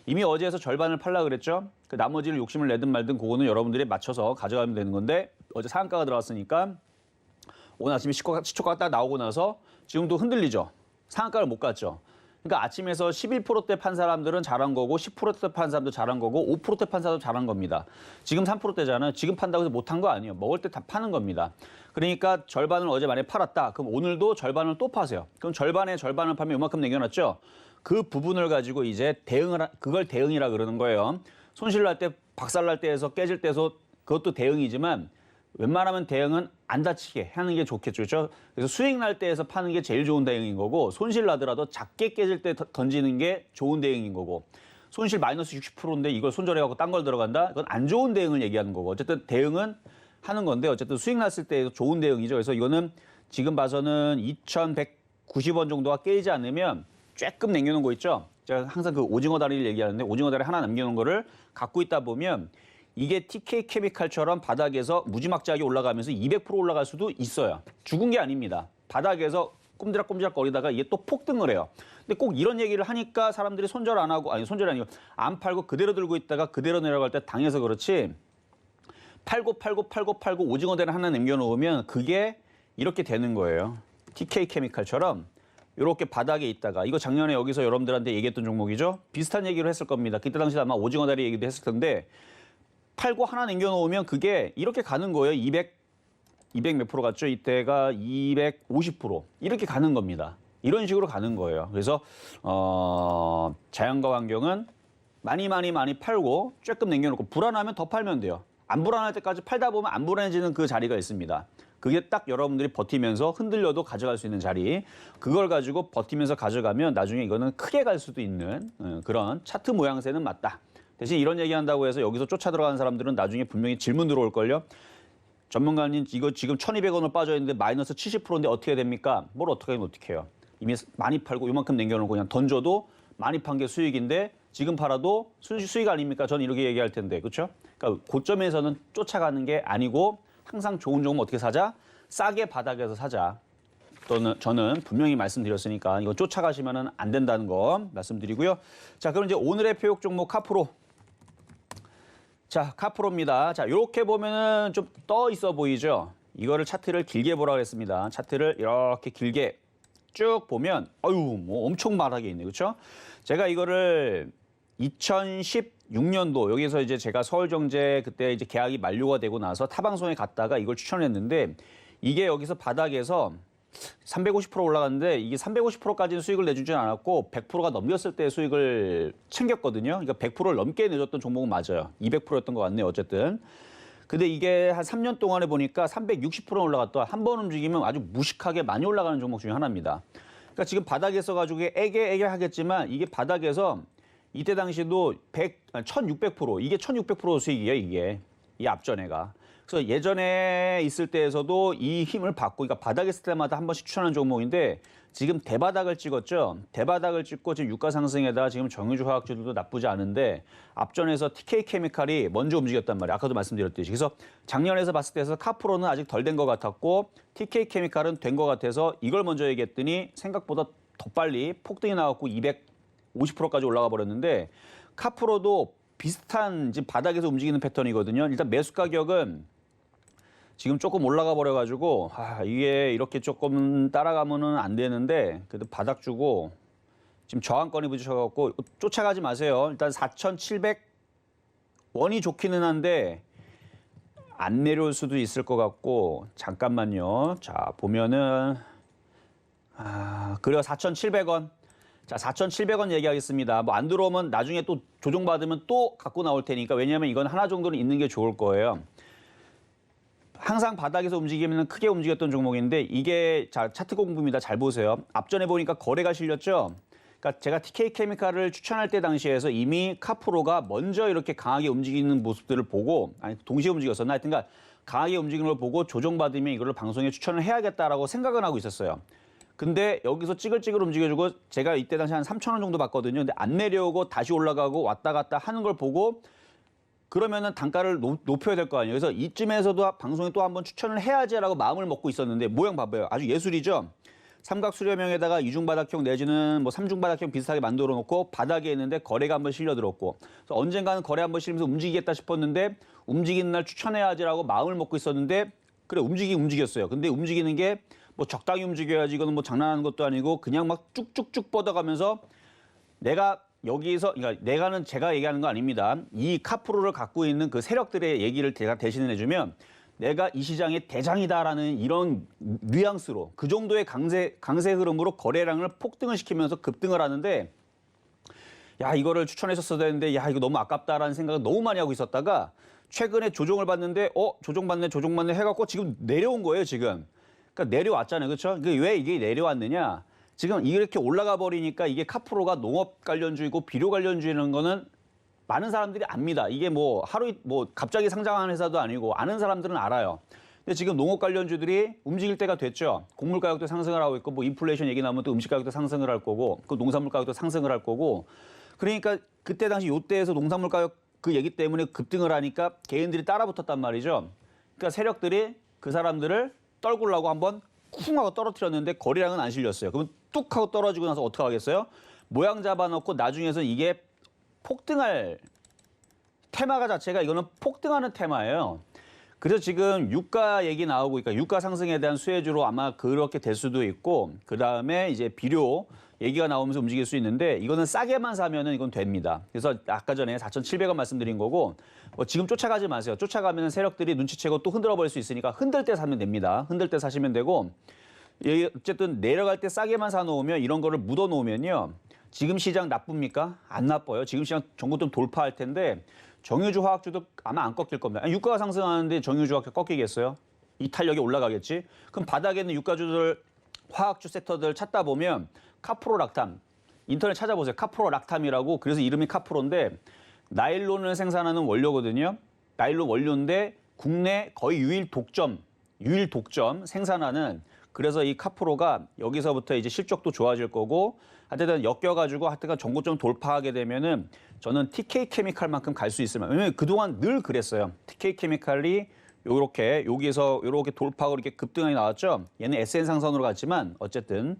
이미 어제에서 절반을 팔라 그랬죠? 그 나머지를 욕심을 내든 말든 그거는 여러분들이 맞춰서 가져가면 되는 건데 어제 상한가가 들어왔으니까 오늘 아침에 시초가가 딱 나오고 나서 지금도 흔들리죠. 상한가를 못 갔죠. 그러니까 아침에서 11%대 판 사람들은 잘한 거고 10%대 판 사람도 잘한 거고 5%대 판 사람도 잘한 겁니다. 지금 3%대잖아요. 지금 판다고 해서 못한 거 아니에요. 먹을 때 다 파는 겁니다. 그러니까 절반을 어제 만약에 팔았다. 그럼 오늘도 절반을 또 파세요. 그럼 절반에 절반을 팔면 이만큼 남겨놨죠. 그 부분을 가지고 이제 그걸 대응이라 그러는 거예요. 손실날 때, 박살날 때에서 깨질 때에서 그것도 대응이지만 웬만하면 대응은 안 다치게 하는 게 좋겠죠. 그렇죠? 그래서 수익 날 때에서 파는 게 제일 좋은 대응인 거고 손실 나더라도 작게 깨질 때 던지는 게 좋은 대응인 거고 손실 마이너스 60%인데 이걸 손절해갖고 딴 걸 들어간다? 이건 안 좋은 대응을 얘기하는 거고 어쨌든 대응은 하는 건데 어쨌든 수익 났을 때 좋은 대응이죠. 그래서 이거는 지금 봐서는 2,190원 정도가 깨지지 않으면 조금 남겨놓은 거 있죠. 제가 항상 그 오징어 다리를 얘기하는데 오징어 다리 하나 남겨놓은 거를 갖고 있다 보면 이게 TK 케미칼처럼 바닥에서 무지막지하게 올라가면서 200% 올라갈 수도 있어요. 죽은 게 아닙니다. 바닥에서 꼼지락꼼지락 거리다가 이게 또 폭등을 해요. 근데 꼭 이런 얘기를 하니까 사람들이 손절 안 하고, 아니 손절이 아니고 안 팔고 그대로 들고 있다가 그대로 내려갈 때 당해서 그렇지 팔고 오징어 대를 하나 남겨놓으면 그게 이렇게 되는 거예요. TK 케미칼처럼 이렇게 바닥에 있다가 이거 작년에 여기서 여러분들한테 얘기했던 종목이죠. 비슷한 얘기를 했을 겁니다. 그때 당시 아마 오징어 다리 얘기도 했을 텐데 팔고 하나 남겨놓으면 그게 이렇게 가는 거예요. 200 몇 프로 갔죠. 이때가 250% 이렇게 가는 겁니다. 이런 식으로 가는 거예요. 그래서 자연과 환경은 많이 팔고 조금 남겨놓고 불안하면 더 팔면 돼요. 안 불안할 때까지 팔다 보면 안 불안해지는 그 자리가 있습니다. 그게 딱 여러분들이 버티면서 흔들려도 가져갈 수 있는 자리. 그걸 가지고 버티면서 가져가면 나중에 이거는 크게 갈 수도 있는 그런 차트 모양새는 맞다. 대신 이런 얘기한다고 해서 여기서 쫓아 들어가는 사람들은 나중에 분명히 질문 들어올걸요. 전문가님 이거 지금 1,200원을 빠져있는데 마이너스 70%인데 어떻게 됩니까? 뭘 어떻게 하면 어떻게 해요. 이미 많이 팔고 이만큼 남겨놓고 그냥 던져도 많이 판 게 수익인데 지금 팔아도 수익 아닙니까? 저는 이렇게 얘기할 텐데. 그렇죠? 그러니까 고점에서는 쫓아가는 게 아니고 항상 좋은 종목 어떻게 사자? 싸게 바닥에서 사자. 또는 저는 분명히 말씀드렸으니까 이거 쫓아가시면 안 된다는 거 말씀드리고요. 자, 그럼 이제 오늘의 표역 종목 카프로. 자, 카프로입니다. 자, 이렇게 보면은 좀 떠 있어 보이죠? 이거를 차트를 길게 보라고 했습니다. 차트를 이렇게 길게 쭉 보면 뭐 엄청 바닥에 있네. 그렇죠? 제가 이거를 2016년도 여기서 이제 제가 서울정제 그때 이제 계약이 만료가 되고 나서 타방송에 갔다가 이걸 추천했는데 이게 여기서 바닥에서 350% 올라갔는데 이게 350%까지는 수익을 내주진 않았고 100%가 넘겼을 때 수익을 챙겼거든요. 그러니까 100%를 넘게 내줬던 종목은 맞아요. 200%였던 것 같네요. 어쨌든. 근데 이게 한 3년 동안에 보니까 360% 올라갔다. 한 번 움직이면 아주 무식하게 많이 올라가는 종목 중에 하나입니다. 그러니까 지금 바닥에서 가지고 애게 하겠지만 이게 바닥에서 이때 당시도 1600% 이게 1600% 수익이에요. 이게 이 앞전에가. 그래서 예전에 있을 때에서도 이 힘을 받고 그러니까 바닥에 있을 때마다 한 번씩 추천한 종목인데 지금 대바닥을 찍었죠. 대바닥을 찍고 지금 유가 상승에다 지금 정유주 화학주들도 나쁘지 않은데 앞전에서 TK 케미칼이 먼저 움직였단 말이에요. 아까도 말씀드렸듯이. 그래서 작년에서 봤을 때에서 카프로는 아직 덜 된 것 같았고 TK 케미칼은 된 것 같아서 이걸 먼저 얘기했더니 생각보다 더 빨리 폭등이 나왔고 250%까지 올라가 버렸는데 카프로도 비슷한 지금 바닥에서 움직이는 패턴이거든요. 일단 매수 가격은 지금 조금 올라가 버려가지고 이게 이렇게 조금 따라가면은 안 되는데 그래도 바닥 주고 지금 저항권이 부딪혀갖고 쫓아가지 마세요. 일단 4,700원이 좋기는 한데 안 내려올 수도 있을 것 같고 잠깐만요. 자 보면은 그래요 4,700원. 자 4,700원 얘기하겠습니다. 뭐 안 들어오면 나중에 또 조정받으면 또 갖고 나올 테니까 왜냐하면 이건 하나 정도는 있는 게 좋을 거예요. 항상 바닥에서 움직이면 크게 움직였던 종목인데 이게 자 차트 공부입니다. 잘 보세요. 앞전에 보니까 거래가 실렸죠. 그러니까 제가 TK 케미칼을 추천할 때 당시에서 이미 카프로가 먼저 이렇게 강하게 움직이는 모습들을 보고 아니 동시에 움직였었나 하여튼 그러니까 강하게 움직이는 걸 보고 조정받으면 이거를 방송에 추천을 해야겠다라고 생각은 하고 있었어요. 근데 여기서 찌글찌글 움직여주고 제가 이때 당시 한 3,000원 정도 받거든요. 근데 안 내려오고 다시 올라가고 왔다 갔다 하는 걸 보고 그러면은 단가를 높여야 될 거 아니에요. 그래서 이쯤에서도 방송에 또 한번 추천을 해야지라고 마음을 먹고 있었는데 모양 봐봐요. 아주 예술이죠. 삼각 수렴형에다가 이중바닥형 내지는 뭐 삼중바닥형 비슷하게 만들어 놓고 바닥에 있는데 거래가 한번 실려들었고 그래서 언젠가는 거래 한번 실리면서 움직이겠다 싶었는데 움직이는 날 추천해야지라고 마음을 먹고 있었는데 그래 움직이긴 움직였어요. 근데 움직이는 게 뭐 적당히 움직여야지 이거는 뭐 장난하는 것도 아니고 그냥 막 쭉쭉쭉 뻗어가면서 내가 여기서 그러니까 제가 얘기하는 거 아닙니다. 이 카프로를 갖고 있는 그 세력들의 얘기를 제가 대신해 주면 내가 이 시장의 대장이다라는 이런 뉘앙스로 그 정도의 강세 흐름으로 거래량을 폭등을 시키면서 급등을 하는데 야 이거를 추천했었어야 되는데 야 이거 너무 아깝다라는 생각을 너무 많이 하고 있었다가 최근에 조정을 받는데 조정받네 해갖고 지금 내려온 거예요 지금. 그러니까 내려왔잖아요, 그렇죠? 왜 이게 내려왔느냐? 지금 이렇게 올라가 버리니까 이게 카프로가 농업 관련주이고 비료 관련주라는 거는 많은 사람들이 압니다. 이게 뭐 갑자기 상장한 회사도 아니고 아는 사람들은 알아요. 근데 지금 농업 관련주들이 움직일 때가 됐죠. 곡물 가격도 상승을 하고 있고 뭐 인플레이션 얘기 나오면 또 음식 가격도 상승을 할 거고 그 농산물 가격도 상승을 할 거고 그러니까 그때 당시 요때에서 농산물 가격 그 얘기 때문에 급등을 하니까 개인들이 따라붙었단 말이죠. 그러니까 세력들이 그 사람들을 떨구려고 한번 쿵 하고 떨어뜨렸는데 거래량은 안 실렸어요. 그러면 뚝 하고 떨어지고 나서 어떻게 하겠어요? 모양 잡아놓고 나중에서 이게 폭등할 테마가 자체가 이거는 폭등하는 테마예요. 그래서 지금 유가 얘기 나오고 있으니까 유가 상승에 대한 수혜주로 아마 그렇게 될 수도 있고 그다음에 이제 비료 얘기가 나오면서 움직일 수 있는데 이거는 싸게만 사면은 이건 됩니다. 그래서 아까 전에 4,700원 말씀드린 거고 뭐 지금 쫓아가지 마세요. 쫓아가면 세력들이 눈치채고 또 흔들어 버릴 수 있으니까 흔들 때 사면 됩니다. 흔들 때 사시면 되고 어쨌든 내려갈 때 싸게만 사놓으면 이런 거를 묻어 놓으면요. 지금 시장 나쁩니까? 안 나빠요. 지금 시장 전고점 돌파할 텐데 정유주 화학주도 아마 안 꺾일 겁니다. 아니, 유가가 상승하는데 정유주 화학주 꺾이겠어요? 이 탄력이 올라가겠지? 그럼 바닥에 있는 유가주들 화학주 섹터들 찾다 보면 카프로락탐 인터넷 찾아보세요. 카프로락탐이라고 그래서 이름이 카프로인데 나일론을 생산하는 원료거든요. 나일론 원료인데 국내 거의 유일 독점 생산하는 그래서 이 카프로가 여기서부터 이제 실적도 좋아질 거고 하여튼 엮여가지고 하여튼 전고점 돌파하게 되면은 저는 TK 케미칼만큼 갈 수 있을 만큼 왜냐면 그동안 늘 그랬어요. TK 케미칼이 요렇게 여기에서 요렇게 돌파하고 이렇게 급등이 나왔죠. 얘는 SN 상선으로 갔지만 어쨌든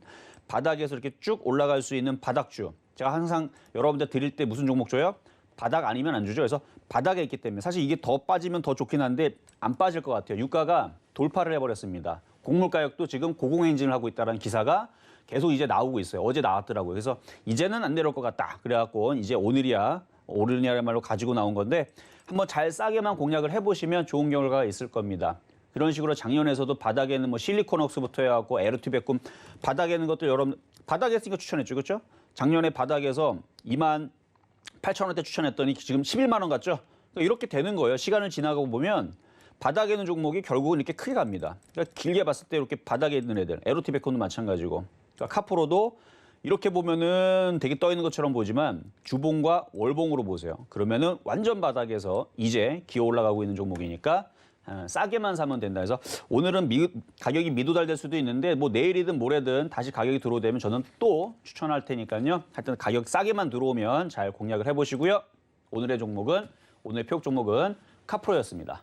바닥에서 이렇게 쭉 올라갈 수 있는 바닥주. 제가 항상 여러분들 드릴 때 무슨 종목 줘요? 바닥 아니면 안 주죠. 그래서 바닥에 있기 때문에 사실 이게 더 빠지면 더 좋긴 한데 안 빠질 것 같아요. 유가가 돌파를 해버렸습니다. 곡물 가격도 지금 고공행진을 하고 있다는 기사가 계속 이제 나오고 있어요. 어제 나왔더라고요. 그래서 이제는 안 내려올 것 같다. 그래갖고 이제 오늘이야말로 가지고 나온 건데 한번 잘 싸게만 공략을 해보시면 좋은 결과가 있을 겁니다. 그런 식으로 작년에서도 바닥에는 뭐 실리콘웍스부터 해갖고 에르티베쿰 바닥에 있는 것들 여러분 바닥에 있으니까 추천했죠, 그렇죠? 작년에 바닥에서 28,000원대 추천했더니 지금 11만 원 갔죠. 그러니까 이렇게 되는 거예요. 시간을 지나가고 보면 바닥에 있는 종목이 결국은 이렇게 크게 갑니다. 그러니까 길게 봤을 때 이렇게 바닥에 있는 애들, 에르티베쿰도 마찬가지고, 그러니까 카프로도 이렇게 보면은 되게 떠 있는 것처럼 보지만 주봉과 월봉으로 보세요. 그러면은 완전 바닥에서 이제 기어 올라가고 있는 종목이니까. 싸게만 사면 된다 해서 오늘은 가격이 미도달될 수도 있는데 뭐 내일이든 모레든 다시 가격이 들어오면 저는 또 추천할 테니까요. 하여튼 가격 싸게만 들어오면 잘 공략을 해보시고요. 오늘의 표적 종목은 카프로였습니다.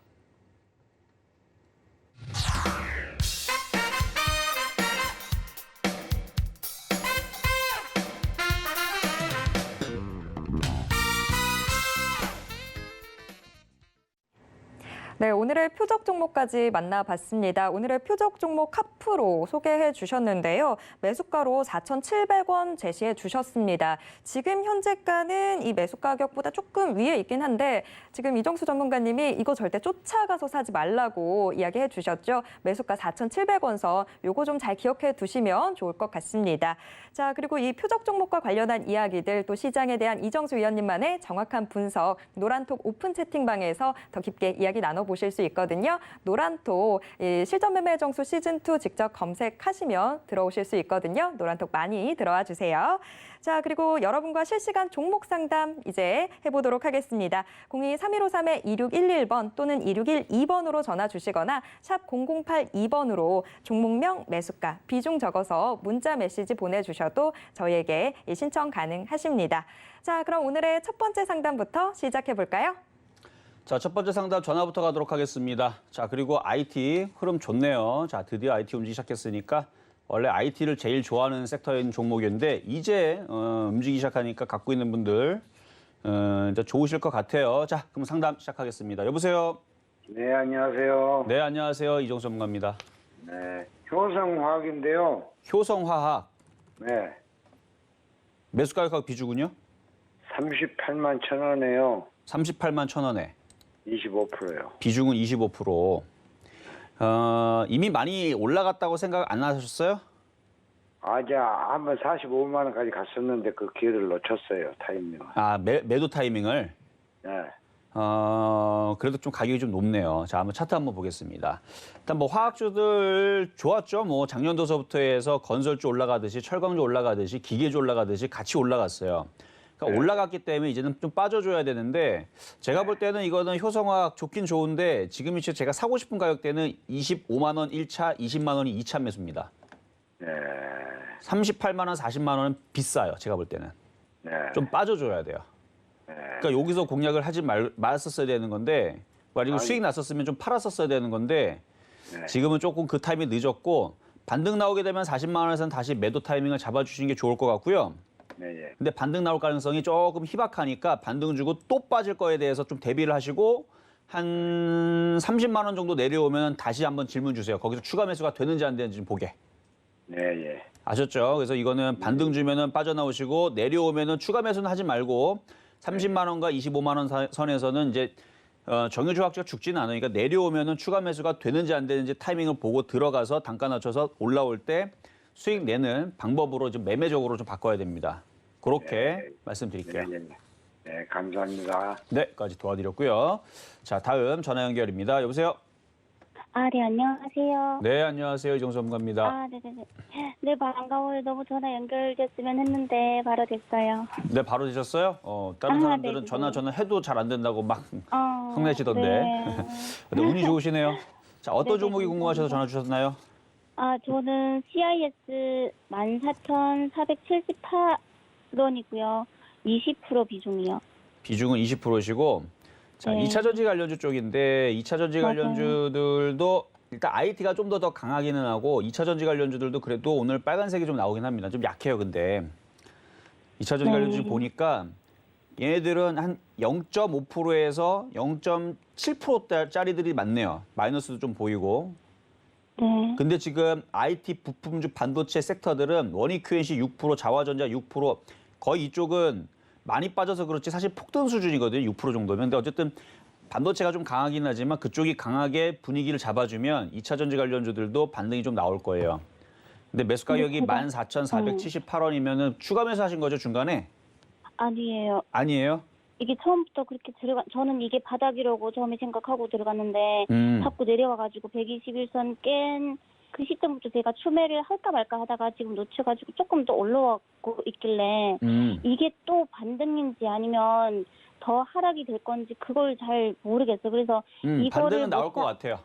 네, 오늘의 표적 종목까지 만나봤습니다. 오늘의 표적 종목 카프로 소개해 주셨는데요. 매수가로 4,700원 제시해 주셨습니다. 지금 현재가는 이 매수 가격보다 조금 위에 있긴 한데 지금 이정수 전문가님이 이거 절대 쫓아가서 사지 말라고 이야기해 주셨죠. 매수가 4,700원 선 요거 좀 잘 기억해 두시면 좋을 것 같습니다. 자, 그리고 이 표적 종목과 관련한 이야기들 또 시장에 대한 이정수 위원님만의 정확한 분석 노란톡 오픈 채팅방에서 더 깊게 이야기 나눠보실 수 있거든요. 노란톡 실전 매매 정수 시즌2 직접 검색하시면 들어오실 수 있거든요. 노란톡 많이 들어와 주세요. 자, 그리고 여러분과 실시간 종목 상담 이제 해보도록 하겠습니다. 02-3153-2611번 또는 2612번으로 전화 주시거나 샵 0082번으로 종목명, 매수가, 비중 적어서 문자 메시지 보내주셔도 저희에게 신청 가능하십니다. 자, 그럼 오늘의 첫 번째 상담부터 시작해 볼까요? 자, 첫 번째 상담 전화부터 가도록 하겠습니다. 자, 그리고 IT 흐름 좋네요. 자, 드디어 IT 움직이기 시작했으니까 원래 IT를 제일 좋아하는 섹터인 종목인데 이제 움직이기 시작하니까 갖고 있는 분들 이제 좋으실 것 같아요. 자, 그럼 상담 시작하겠습니다. 여보세요? 네, 안녕하세요. 네, 안녕하세요. 이정수 전문가입니다. 네, 효성화학인데요. 효성화학 네. 매수 가격하고 비중은요? 38만 천 원에요. 38만 천 원에 25%요. 비중은 25%. 이미 많이 올라갔다고 생각 안 하셨어요? 이제 한번 45만 원까지 갔었는데 그 기회를 놓쳤어요. 타이밍을. 매도 타이밍을. 네. 그래도 좀 가격이 좀 높네요. 자, 한번 차트 한번 보겠습니다. 일단 뭐 화학주들 좋았죠. 뭐 작년도서부터 해서 건설주 올라가듯이 철강주 올라가듯이 기계주 올라가듯이 같이 올라갔어요. 그러니까 올라갔기 때문에 이제는 좀 빠져줘야 되는데 제가 볼 때는 이거는 효성화학 좋긴 좋은데 지금 이제 제가 사고 싶은 가격대는 25만 원 1차, 20만 원이 2차 매수입니다. 네. 38만 원, 40만 원은 비싸요. 제가 볼 때는. 네. 좀 빠져줘야 돼요. 그러니까 여기서 공략을 하지 말았었어야 되는 건데 만약에 수익 났었으면 좀 팔았었어야 되는 건데 지금은 조금 그 타이밍이 늦었고 반등 나오게 되면 40만 원에서는 다시 매도 타이밍을 잡아주시는 게 좋을 것 같고요. 네. 근데 반등 나올 가능성이 조금 희박하니까 반등 주고 또 빠질 거에 대해서 좀 대비를 하시고 한 30만 원 정도 내려오면 다시 한번 질문 주세요. 거기서 추가 매수가 되는지 안 되는지 좀 보게. 네. 아셨죠? 그래서 이거는 반등 주면은 빠져나오시고 내려오면은 추가 매수는 하지 말고 30만 원과 25만 원 선에서는 이제 정유주 학자가 죽지는 않으니까 내려오면은 추가 매수가 되는지 안 되는지 타이밍을 보고 들어가서 단가 낮춰서 올라올 때 수익 내는 방법으로 좀 매매적으로 좀 바꿔야 됩니다. 그렇게 말씀드릴게요. 네, 감사합니다. 네,까지 도와드렸고요. 자, 다음 전화 연결입니다. 여보세요? 네, 안녕하세요. 네, 안녕하세요. 이정수 전문가입니다. 네네네. 네, 반가워요. 너무 전화 연결됐으면 했는데 바로 됐어요. 네, 바로 되셨어요? 다른 사람들은 네. 전화 해도 잘 안 된다고 막 성내시던데. 네. 근데 운이 좋으시네요. 자, 어떤 네네, 종목이 궁금하셔서 전화 주셨나요? 저는 CIS 14,478원이고요. 20% 비중이요. 비중은 20%시고 자, 네. 2차 전지 관련주 쪽인데 2차 전지 맞아요. 관련주들도 일단 IT가 좀 더 강하기는 하고 2차 전지 관련주들도 그래도 오늘 빨간색이 좀 나오긴 합니다. 좀 약해요, 근데. 2차 전지 관련주 보니까 얘네들은 한 0.5%에서 0.7%짜리들이 많네요. 마이너스도 좀 보이고. 네. 근데 지금 IT 부품주 반도체 섹터들은 원익 QNC 6%, 자화전자 6%, 거의 이쪽은 많이 빠져서 그렇지 사실 폭등 수준이거든요. 6% 정도면. 근데 어쨌든 반도체가 좀 강하긴 하지만 그쪽이 강하게 분위기를 잡아주면 2차 전지 관련주들도 반등이 좀 나올 거예요. 근데 매수 가격이 14,478원이면은 추가 매수하신 거죠, 중간에? 아니에요. 아니에요? 이게 처음부터 그렇게 저는 이게 바닥이라고 처음에 생각하고 들어갔는데 자꾸 내려와가지고 121선 깬 그 시점부터 제가 추매를 할까 말까 하다가 지금 놓쳐가지고 조금 더 올라왔고 있길래 이게 또 반등인지 아니면 더 하락이 될 건지 그걸 잘 모르겠어요. 그래서 이거를 반등은 나올 것 같아요.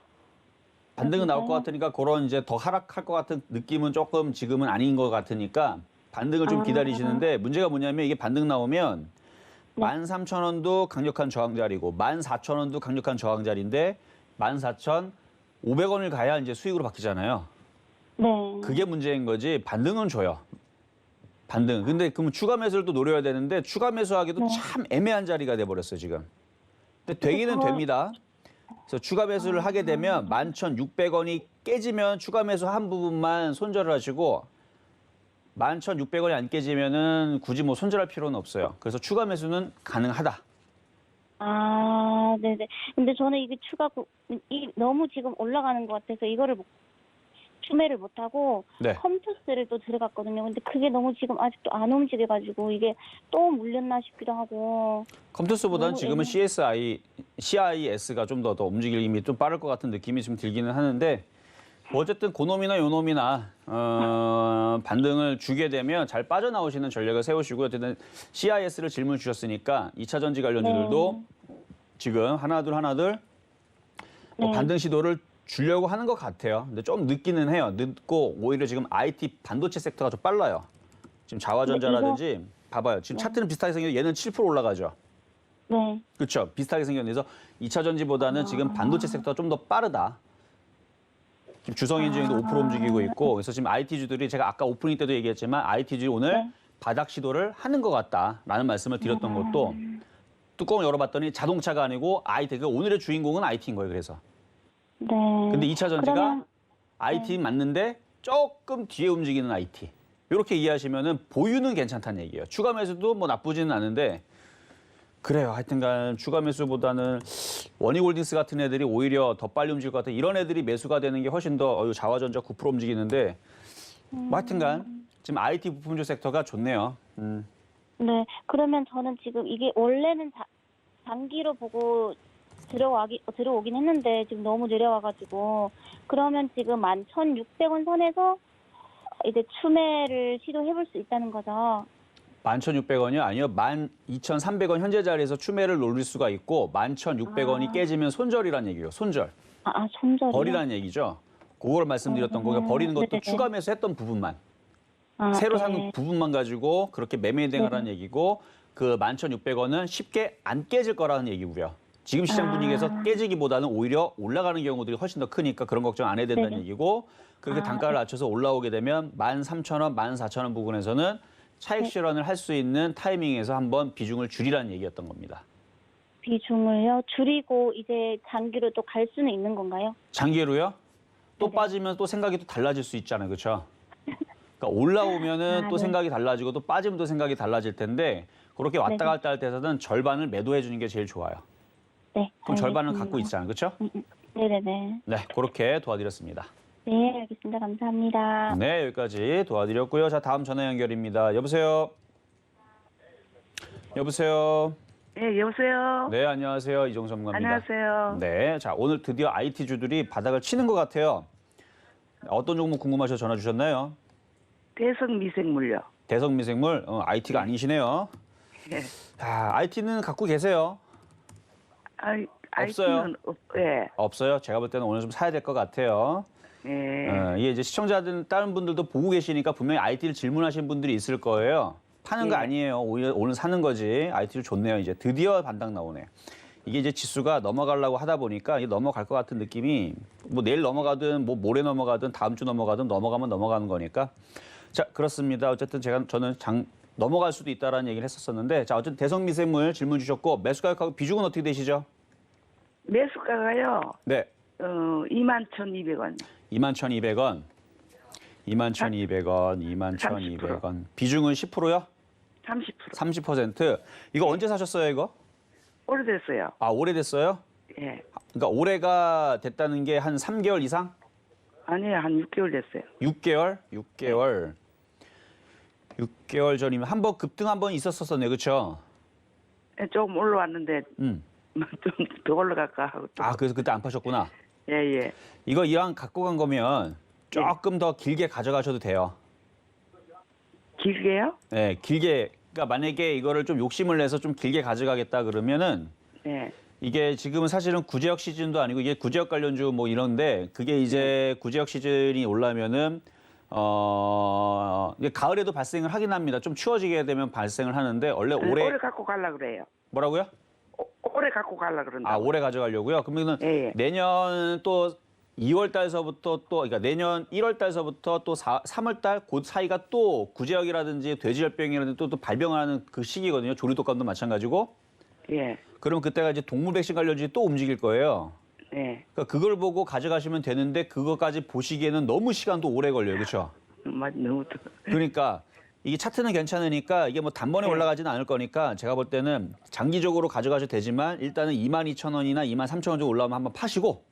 반등은 나올 것 진짜요? 같으니까 그런 이제 더 하락할 것 같은 느낌은 조금 지금은 아닌 것 같으니까 반등을 좀 기다리시는데 문제가 뭐냐면 이게 반등 나오면 13,000원도 강력한 저항 자리고 14,000원도 강력한 저항 자리인데 14,500원을 가야 이제 수익으로 바뀌잖아요. 네. 그게 문제인 거지 반등은 줘요. 반등. 근데 그럼 추가 매수를 또 노려야 되는데 추가 매수하기도 참 애매한 자리가 돼버렸어요 지금. 근데 되기는 됩니다. 그래서 추가 매수를 하게 되면 11,600원이 깨지면 추가 매수 한 부분만 손절을 하시고 11,600원이 안 깨지면은 굳이 뭐 손절할 필요는 없어요. 그래서 추가 매수는 가능하다. 네네. 근데 저는 이게 너무 지금 올라가는 것 같아서 이거를 추매를 못하고 네. 컴투스를 또 들어갔거든요. 근데 그게 너무 지금 아직도 안 움직여가지고 이게 또 물렸나 싶기도 하고. 컴투스보다는 너무 지금은 CIS가 좀 더 움직일 힘이 좀 빠를 것 같은 느낌이 좀 들기는 하는데 뭐 어쨌든 고놈이나 요놈이나 반등을 주게 되면 잘 빠져나오시는 전략을 세우시고 어쨌든 CIS를 질문 주셨으니까 2차 전지 관련주들도 지금 하나둘 뭐 반등 시도를 주려고 하는 것 같아요. 근데 좀 늦기는 해요. 늦고 오히려 지금 IT 반도체 섹터가 좀 빨라요. 지금 자화전자라든지 봐봐요. 지금 차트는 비슷하게 생겼는데 얘는 7% 올라가죠. 네. 그렇죠. 비슷하게 생겼는데 2차 전지보다는 지금 반도체 섹터가 좀 더 빠르다. 지금 주성엔지니어도 5% 움직이고 있고 그래서 지금 IT주들이 제가 아까 오프닝 때도 얘기했지만 IT주들이 오늘 바닥 시도를 하는 것 같다라는 말씀을 드렸던 것도 뚜껑을 열어봤더니 자동차가 아니고 IT, 오늘의 주인공은 IT인 거예요. 그래서. 네. 근데 2차 전지가 그러면, IT 맞는데 조금 뒤에 움직이는 IT. 이렇게 이해하시면은 보유는 괜찮다는 얘기예요. 추가 매수도 뭐 나쁘지는 않은데 그래요. 하여튼간 추가 매수보다는 원희홀딩스 같은 애들이 오히려 더 빨리 움직일 것 같아. 이런 애들이 매수가 되는 게 훨씬 더 자화전자 9% 움직이는데 뭐 하여튼간 지금 IT 부품주 섹터가 좋네요. 네. 그러면 저는 지금 이게 원래는 장기로 보고 들어오긴 했는데 지금 너무 내려와가지고 그러면 지금 11,600원 선에서 이제 추매를 시도해볼 수 있다는 거죠. 11,600원이요? 아니요. 12,300원 현재 자리에서 추매를 노릴 수가 있고 11,600원이 깨지면 손절이라는 얘기예요. 손절. 손절이요? 버리라는 얘기죠. 그걸 말씀드렸던 거가 버리는 것도 네네네. 추가 매수했던 부분만. 새로 산 네. 부분만 가지고 그렇게 매매 대응하라는 얘기고 그 11,600원은 쉽게 안 깨질 거라는 얘기고요. 지금 시장 분위기에서 깨지기보다는 오히려 올라가는 경우들이 훨씬 더 크니까 그런 걱정 안 해야 된다는 네네. 얘기고 그렇게 단가를 낮춰서 올라오게 되면 13,000원, 14,000원 부분에서는 차익 실현을 할 수 있는 타이밍에서 한번 비중을 줄이라는 얘기였던 겁니다. 비중을요? 줄이고 이제 장기로 또 갈 수는 있는 건가요? 장기로요? 또 네네. 빠지면 또 생각이 또 달라질 수 있잖아요. 그렇죠? 그러니까 올라오면은 또 네. 생각이 달라지고 또 빠지면 또 생각이 달라질 텐데 그렇게 왔다 네네. 갔다 할 때에서는 절반을 매도해 주는 게 제일 좋아요. 네. 그럼 절반을 알겠습니다. 갖고 있잖아요. 그렇죠? 네네네. 네, 그렇게 도와드렸습니다. 네, 알겠습니다. 감사합니다. 네, 여기까지 도와드렸고요. 자, 다음 전화 연결입니다. 여보세요? 여보세요? 네, 여보세요. 네, 안녕하세요. 이종섭 전문가입니다. 안녕하세요. 네, 자, 오늘 드디어 IT주들이 바닥을 치는 것 같아요. 어떤 종목 궁금하셔서 전화 주셨나요? 대성미생물요. 대성미생물, IT가 아니시네요. 예. 자, IT는 갖고 계세요? 없어요. IT는 예. 없어요? 제가 볼 때는 오늘 좀 사야 될 것 같아요. 예. 이게 이제 시청자들, 다른 분들도 보고 계시니까 분명히 IT를 질문하신 분들이 있을 거예요. 파는 거 예. 아니에요. 오늘 사는 거지. IT를 좋네요. 이제 드디어 반등 나오네. 이게 이제 지수가 넘어가려고 하다 보니까 이게 넘어갈 것 같은 느낌이 뭐 내일 넘어가든 뭐 모레 넘어가든 다음 주 넘어가든 넘어가면 넘어가는 거니까. 자, 그렇습니다. 어쨌든 저는 넘어갈 수도 있다라는 얘기를 했었었는데 자, 어쨌든 대성미생물 질문 주셨고 매수 가격하고 비중은 어떻게 되시죠? 매수가가요. 네. 21,200원. 21,200원. 21,200원. 21,200원. 비중은 10%요? 30%. 30%. 이거 언제 사셨어요, 이거? 오래됐어요. 아, 오래됐어요? 예. 그러니까 올해가 됐다는 게 한 3개월 이상? 아니요, 한 6개월 됐어요. 6개월? 6개월. 6개월 전이면 한 번 급등 한 번 있었었네, 그렇죠? 예, 조금 올라왔는데 좀 더 올라갈까 하고 또. 아, 그래서 그때 안 파셨구나. 예, 예. 이거 이왕 갖고 간 거면 조금 더 길게 가져가셔도 돼요. 길게요? 네, 길게. 그러니까 만약에 이거를 좀 욕심을 내서 좀 길게 가져가겠다 그러면은 예. 이게 지금은 사실은 구제역 시즌도 아니고 이게 구제역 관련주 뭐 이런데 그게 이제 구제역 시즌이 올라면은 이게 가을에도 발생을 하긴 합니다. 좀 추워지게 되면 발생을 하는데 원래 올해 갖고 가려 그래요. 뭐라고요? 올해 갖고 가려 그런다. 아, 올해 가져가려고요? 그러면은 예, 예. 내년 또 2월 달서부터 또 그러니까 내년 1월 달서부터 또 3월 달 그 사이가 또 구제역이라든지 돼지열병이라든지 또 발병하는 그 시기거든요. 조류독감도 마찬가지고. 예. 그러면 그때가 이제 동물 백신 관련주들이 또 움직일 거예요. 예. 그러니까 그걸 보고 가져가시면 되는데 그거까지 보시기에는 너무 시간도 오래 걸려요. 그렇죠? 너무 더. 그러니까 이게 차트는 괜찮으니까 이게 뭐 단번에 올라가지는 않을 거니까 제가 볼 때는 장기적으로 가져가셔도 되지만 일단은 22,000원이나 23,000원 정도 올라오면 한번 파시고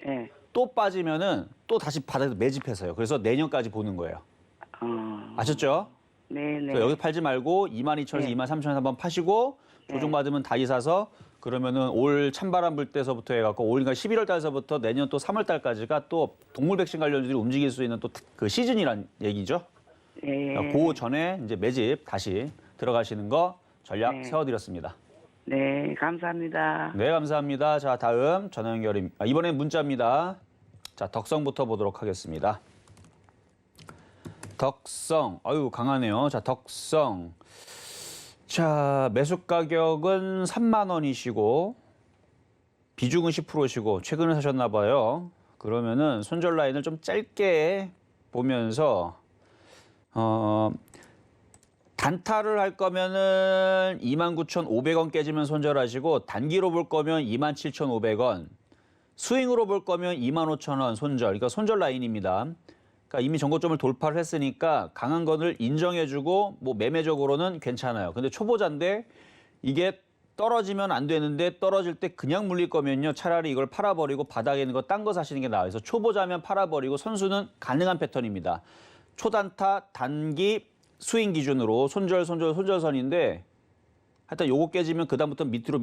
예. 또 빠지면은 또 다시 바닥에서 매집해서요. 그래서 내년까지 보는 거예요. 아셨죠? 네네. 그래서 여기 팔지 말고 22,000원에서 네. 23,000원 한번 파시고 조정받으면 다시 사서 그러면은 올 찬바람 불 때서부터 해갖고 올 그러니까 11월 달서부터 내년 또 3월 달까지가 또 동물 백신 관련주들이 움직일 수 있는 또 그 시즌이란 얘기죠. 예. 그 전에 이제 매집 다시 들어가시는 거 전략 네. 세워드렸습니다. 네, 감사합니다. 네, 감사합니다. 자, 다음 전화 연결입니다. 이번엔 문자입니다. 자, 덕성부터 보도록 하겠습니다. 덕성, 아유 강하네요. 자, 덕성. 자, 매수 가격은 3만 원이시고 비중은 10%시고 최근에 사셨나 봐요. 그러면은 손절 라인을 좀 짧게 보면서 단타를 할 거면은 29,500원 깨지면 손절하시고 단기로 볼 거면 27,500원, 스윙으로 볼 거면 25,000원 손절. 그러니까 손절 라인입니다. 그러니까 이미 정고점을 돌파를 했으니까 강한 거를 인정해주고 뭐 매매적으로는 괜찮아요. 근데 초보자인데 이게 떨어지면 안 되는데 떨어질 때 그냥 물릴 거면요. 차라리 이걸 팔아버리고 바닥에 있는 거 딴 거 사시는 게 나아요. 그래서 초보자면 팔아버리고 선수는 가능한 패턴입니다. 초단타, 단기, 스윙 기준으로 손절선인데 하여튼 요거 깨지면 그다음부터 밑으로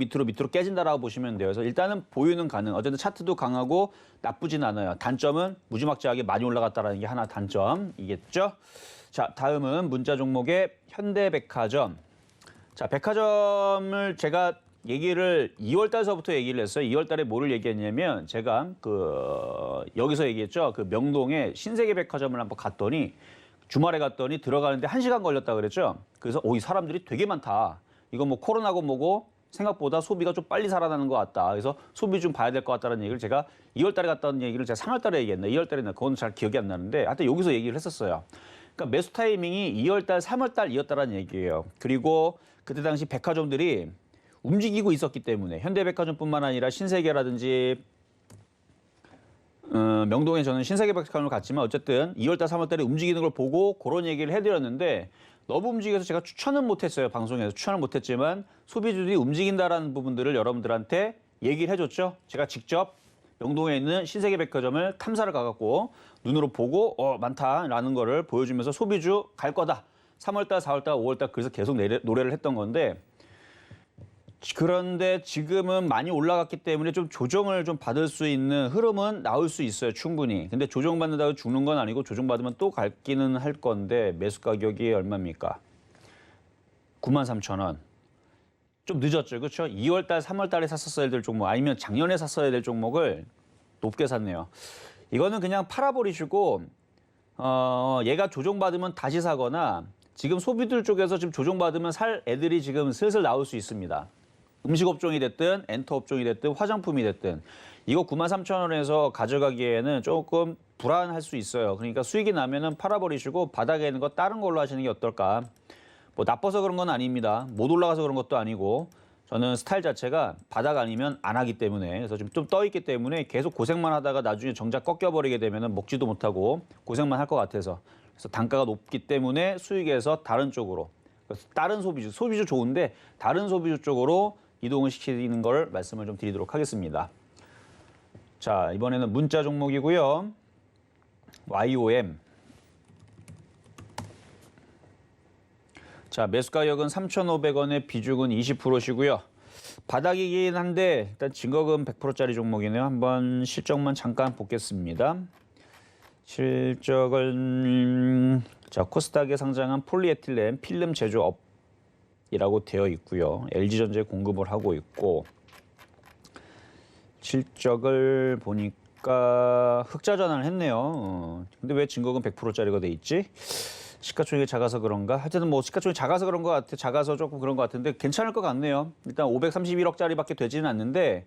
깨진다라고 보시면 돼요. 그래서 일단은 보유는 가능. 어쨌든 차트도 강하고 나쁘진 않아요. 단점은 무지막지하게 많이 올라갔다라는 게 하나 단점이겠죠. 자, 다음은 문자 종목의 현대백화점. 자, 백화점을 제가 얘기를 2월 달서부터 얘기를 했어요. 2월 달에 뭐를 얘기했냐면 제가 여기서 얘기했죠. 그 명동에 신세계백화점을 한번 갔더니 주말에 갔더니 들어가는데 1시간 걸렸다 그랬죠. 그래서 이 사람들이 되게 많다. 이거 뭐 코로나고 뭐고 생각보다 소비가 좀 빨리 살아나는 것 같다. 그래서 소비 좀 봐야 될 것 같다는 얘기를 제가 2월 달에 갔다는 얘기를 제가 3월 달에 얘기했나 2월 달에 그건 잘 기억이 안 나는데 하여튼 여기서 얘기를 했었어요. 그러니까 매수 타이밍이 2월 달, 3월 달이었다라는 얘기예요. 그리고 그때 당시 백화점들이 움직이고 있었기 때문에 현대백화점뿐만 아니라 신세계라든지 명동에 저는 신세계백화점을 갔지만 어쨌든 2월 달, 3월 달에 움직이는 걸 보고 그런 얘기를 해드렸는데 너무 움직여서 제가 추천은 못했어요. 방송에서 추천을 못했지만 소비주들이 움직인다라는 부분들을 여러분들한테 얘기를 해줬죠. 제가 직접 명동에 있는 신세계백화점을 탐사를 가갖고 눈으로 보고 많다라는 거를 보여주면서 소비주 갈 거다. 3월달, 4월달, 5월달 그래서 계속 노래를 했던 건데 그런데 지금은 많이 올라갔기 때문에 좀 조정을 좀 받을 수 있는 흐름은 나올 수 있어요. 충분히. 근데 조정받는다고 죽는 건 아니고 조정받으면 또 갈기는 할 건데 매수 가격이 얼마입니까? 93,000원. 좀 늦었죠. 그렇죠? 2월 달, 3월 달에 샀었어야 될 종목 아니면 작년에 샀어야 될 종목을 높게 샀네요. 이거는 그냥 팔아버리시고 얘가 조정받으면 다시 사거나 지금 소비들 쪽에서 지금 조정받으면 살 애들이 지금 슬슬 나올 수 있습니다. 음식업종이 됐든 엔터업종이 됐든 화장품이 됐든 이거 93,000원에서 가져가기에는 조금 불안할 수 있어요. 그러니까 수익이 나면은 팔아버리시고 바닥에 있는 거 다른 걸로 하시는 게 어떨까. 뭐 나빠서 그런 건 아닙니다. 못 올라가서 그런 것도 아니고 저는 스타일 자체가 바닥 아니면 안 하기 때문에 그래서 좀 떠 있기 때문에 계속 고생만 하다가 나중에 정작 꺾여버리게 되면은 먹지도 못하고 고생만 할 것 같아서 그래서 단가가 높기 때문에 수익에서 다른 쪽으로 다른 소비주 좋은데 다른 소비주 쪽으로 이동을 시키는 걸 말씀을 좀 드리도록 하겠습니다. 자, 이번에는 문자 종목이고요. YOM. 자, 매수 가격은 3,500원에 비중은 20%시고요. 바닥이긴 한데 일단 증거금 100%짜리 종목이네요. 한번 실적만 잠깐 보겠습니다. 실적은 자, 코스닥에 상장한 폴리에틸렌 필름 제조업이라고 되어 있고요. LG전자에 공급을 하고 있고 실적을 보니까 흑자 전환을 했네요. 근데 왜 증거금 100%짜리가 돼 있지? 시가총액이 작아서 그런가? 하여튼 뭐 시가총액이 작아서 그런 것 같아. 작아서 조금 그런 것 같은데 괜찮을 것 같네요. 일단 531억짜리밖에 되지는 않는데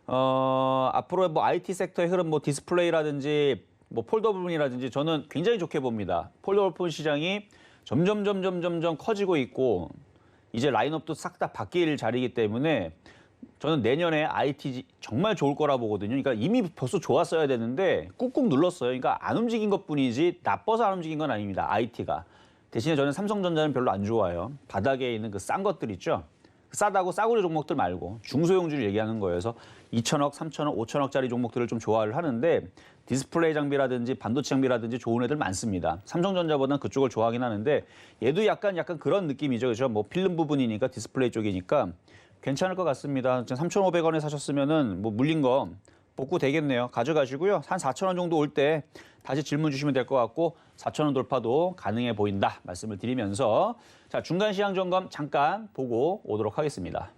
앞으로 뭐 IT 섹터의 흐름, 뭐 디스플레이라든지 뭐 폴더블폰이라든지 저는 굉장히 좋게 봅니다. 폴더블폰 시장이 점점 커지고 있고 이제 라인업도 싹 다 바뀔 자리이기 때문에 저는 내년에 IT 정말 좋을 거라 보거든요. 그러니까 이미 벌써 좋았어야 되는데 꾹꾹 눌렀어요. 그러니까 안 움직인 것뿐이지 나빠서 안 움직인 건 아닙니다. IT가. 대신에 저는 삼성전자는 별로 안 좋아요. 바닥에 있는 그 싼 것들 있죠. 싸다고 싸구려 종목들 말고 중소형주를 얘기하는 거예요. 그래서 2천억, 3천억, 5천억짜리 종목들을 좀 좋아를 하는데 디스플레이 장비라든지 반도체 장비라든지 좋은 애들 많습니다. 삼성전자보다는 그쪽을 좋아하긴 하는데 얘도 약간 그런 느낌이죠. 그렇죠? 뭐 필름 부분이니까 디스플레이 쪽이니까 괜찮을 것 같습니다. 3,500원에 사셨으면은 뭐 물린 거 복구 되겠네요. 가져가시고요. 한 4,000원 정도 올 때 다시 질문 주시면 될 것 같고 4,000원 돌파도 가능해 보인다 말씀을 드리면서 자, 중간 시장 점검 잠깐 보고 오도록 하겠습니다.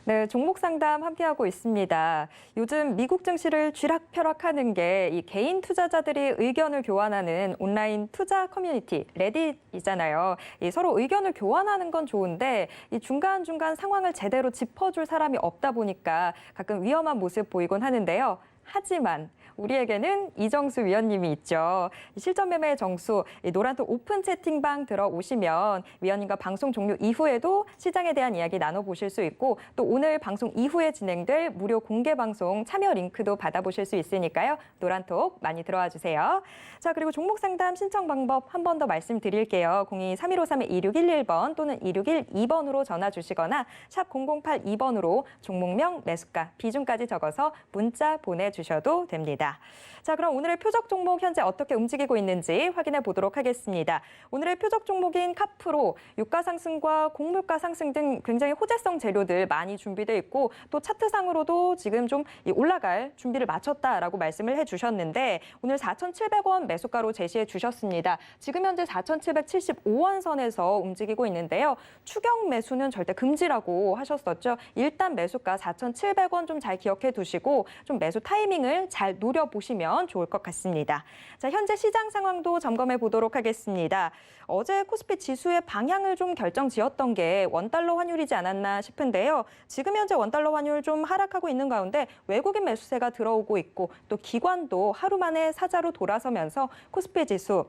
네, 종목 상담 함께하고 있습니다. 요즘 미국 증시를 쥐락펴락하는 게 이 개인 투자자들이 의견을 교환하는 온라인 투자 커뮤니티 레딧이잖아요. 서로 의견을 교환하는 건 좋은데 이 중간중간 상황을 제대로 짚어줄 사람이 없다 보니까 가끔 위험한 모습 보이곤 하는데요. 하지만 우리에게는 이정수 위원님이 있죠. 실전 매매의 정수, 노란톡 오픈 채팅방 들어오시면 위원님과 방송 종료 이후에도 시장에 대한 이야기 나눠보실 수 있고 또 오늘 방송 이후에 진행될 무료 공개 방송 참여 링크도 받아보실 수 있으니까요. 노란톡 많이 들어와 주세요. 자, 그리고 종목 상담 신청 방법 한 번 더 말씀드릴게요. 02-3153-2611번 또는 2612번으로 전화 주시거나 샵 0082번으로 종목명, 매수가, 비중까지 적어서 문자 보내주셔도 됩니다. 자, 그럼 오늘의 표적 종목 현재 어떻게 움직이고 있는지 확인해 보도록 하겠습니다. 오늘의 표적 종목인 카프로 유가 상승과 곡물가 상승 등 굉장히 호재성 재료들 많이 준비돼 있고 또 차트상으로도 지금 좀 올라갈 준비를 마쳤다라고 말씀을 해주셨는데 오늘 4,700원 매수가로 제시해 주셨습니다. 지금 현재 4,775원 선에서 움직이고 있는데요. 추격 매수는 절대 금지라고 하셨었죠. 일단 매수가 4,700원 좀 잘 기억해 두시고 좀 매수 타이밍을 잘 노려보시면 좋을 것 같습니다. 자, 현재 시장 상황도 점검해 보도록 하겠습니다. 어제 코스피 지수의 방향을 좀 결정지었던 게 원달러 환율이지 않았나 싶은데요. 지금 현재 원달러 환율 좀 하락하고 있는 가운데 외국인 매수세가 들어오고 있고 또 기관도 하루 만에 사자로 돌아서면서 코스피 지수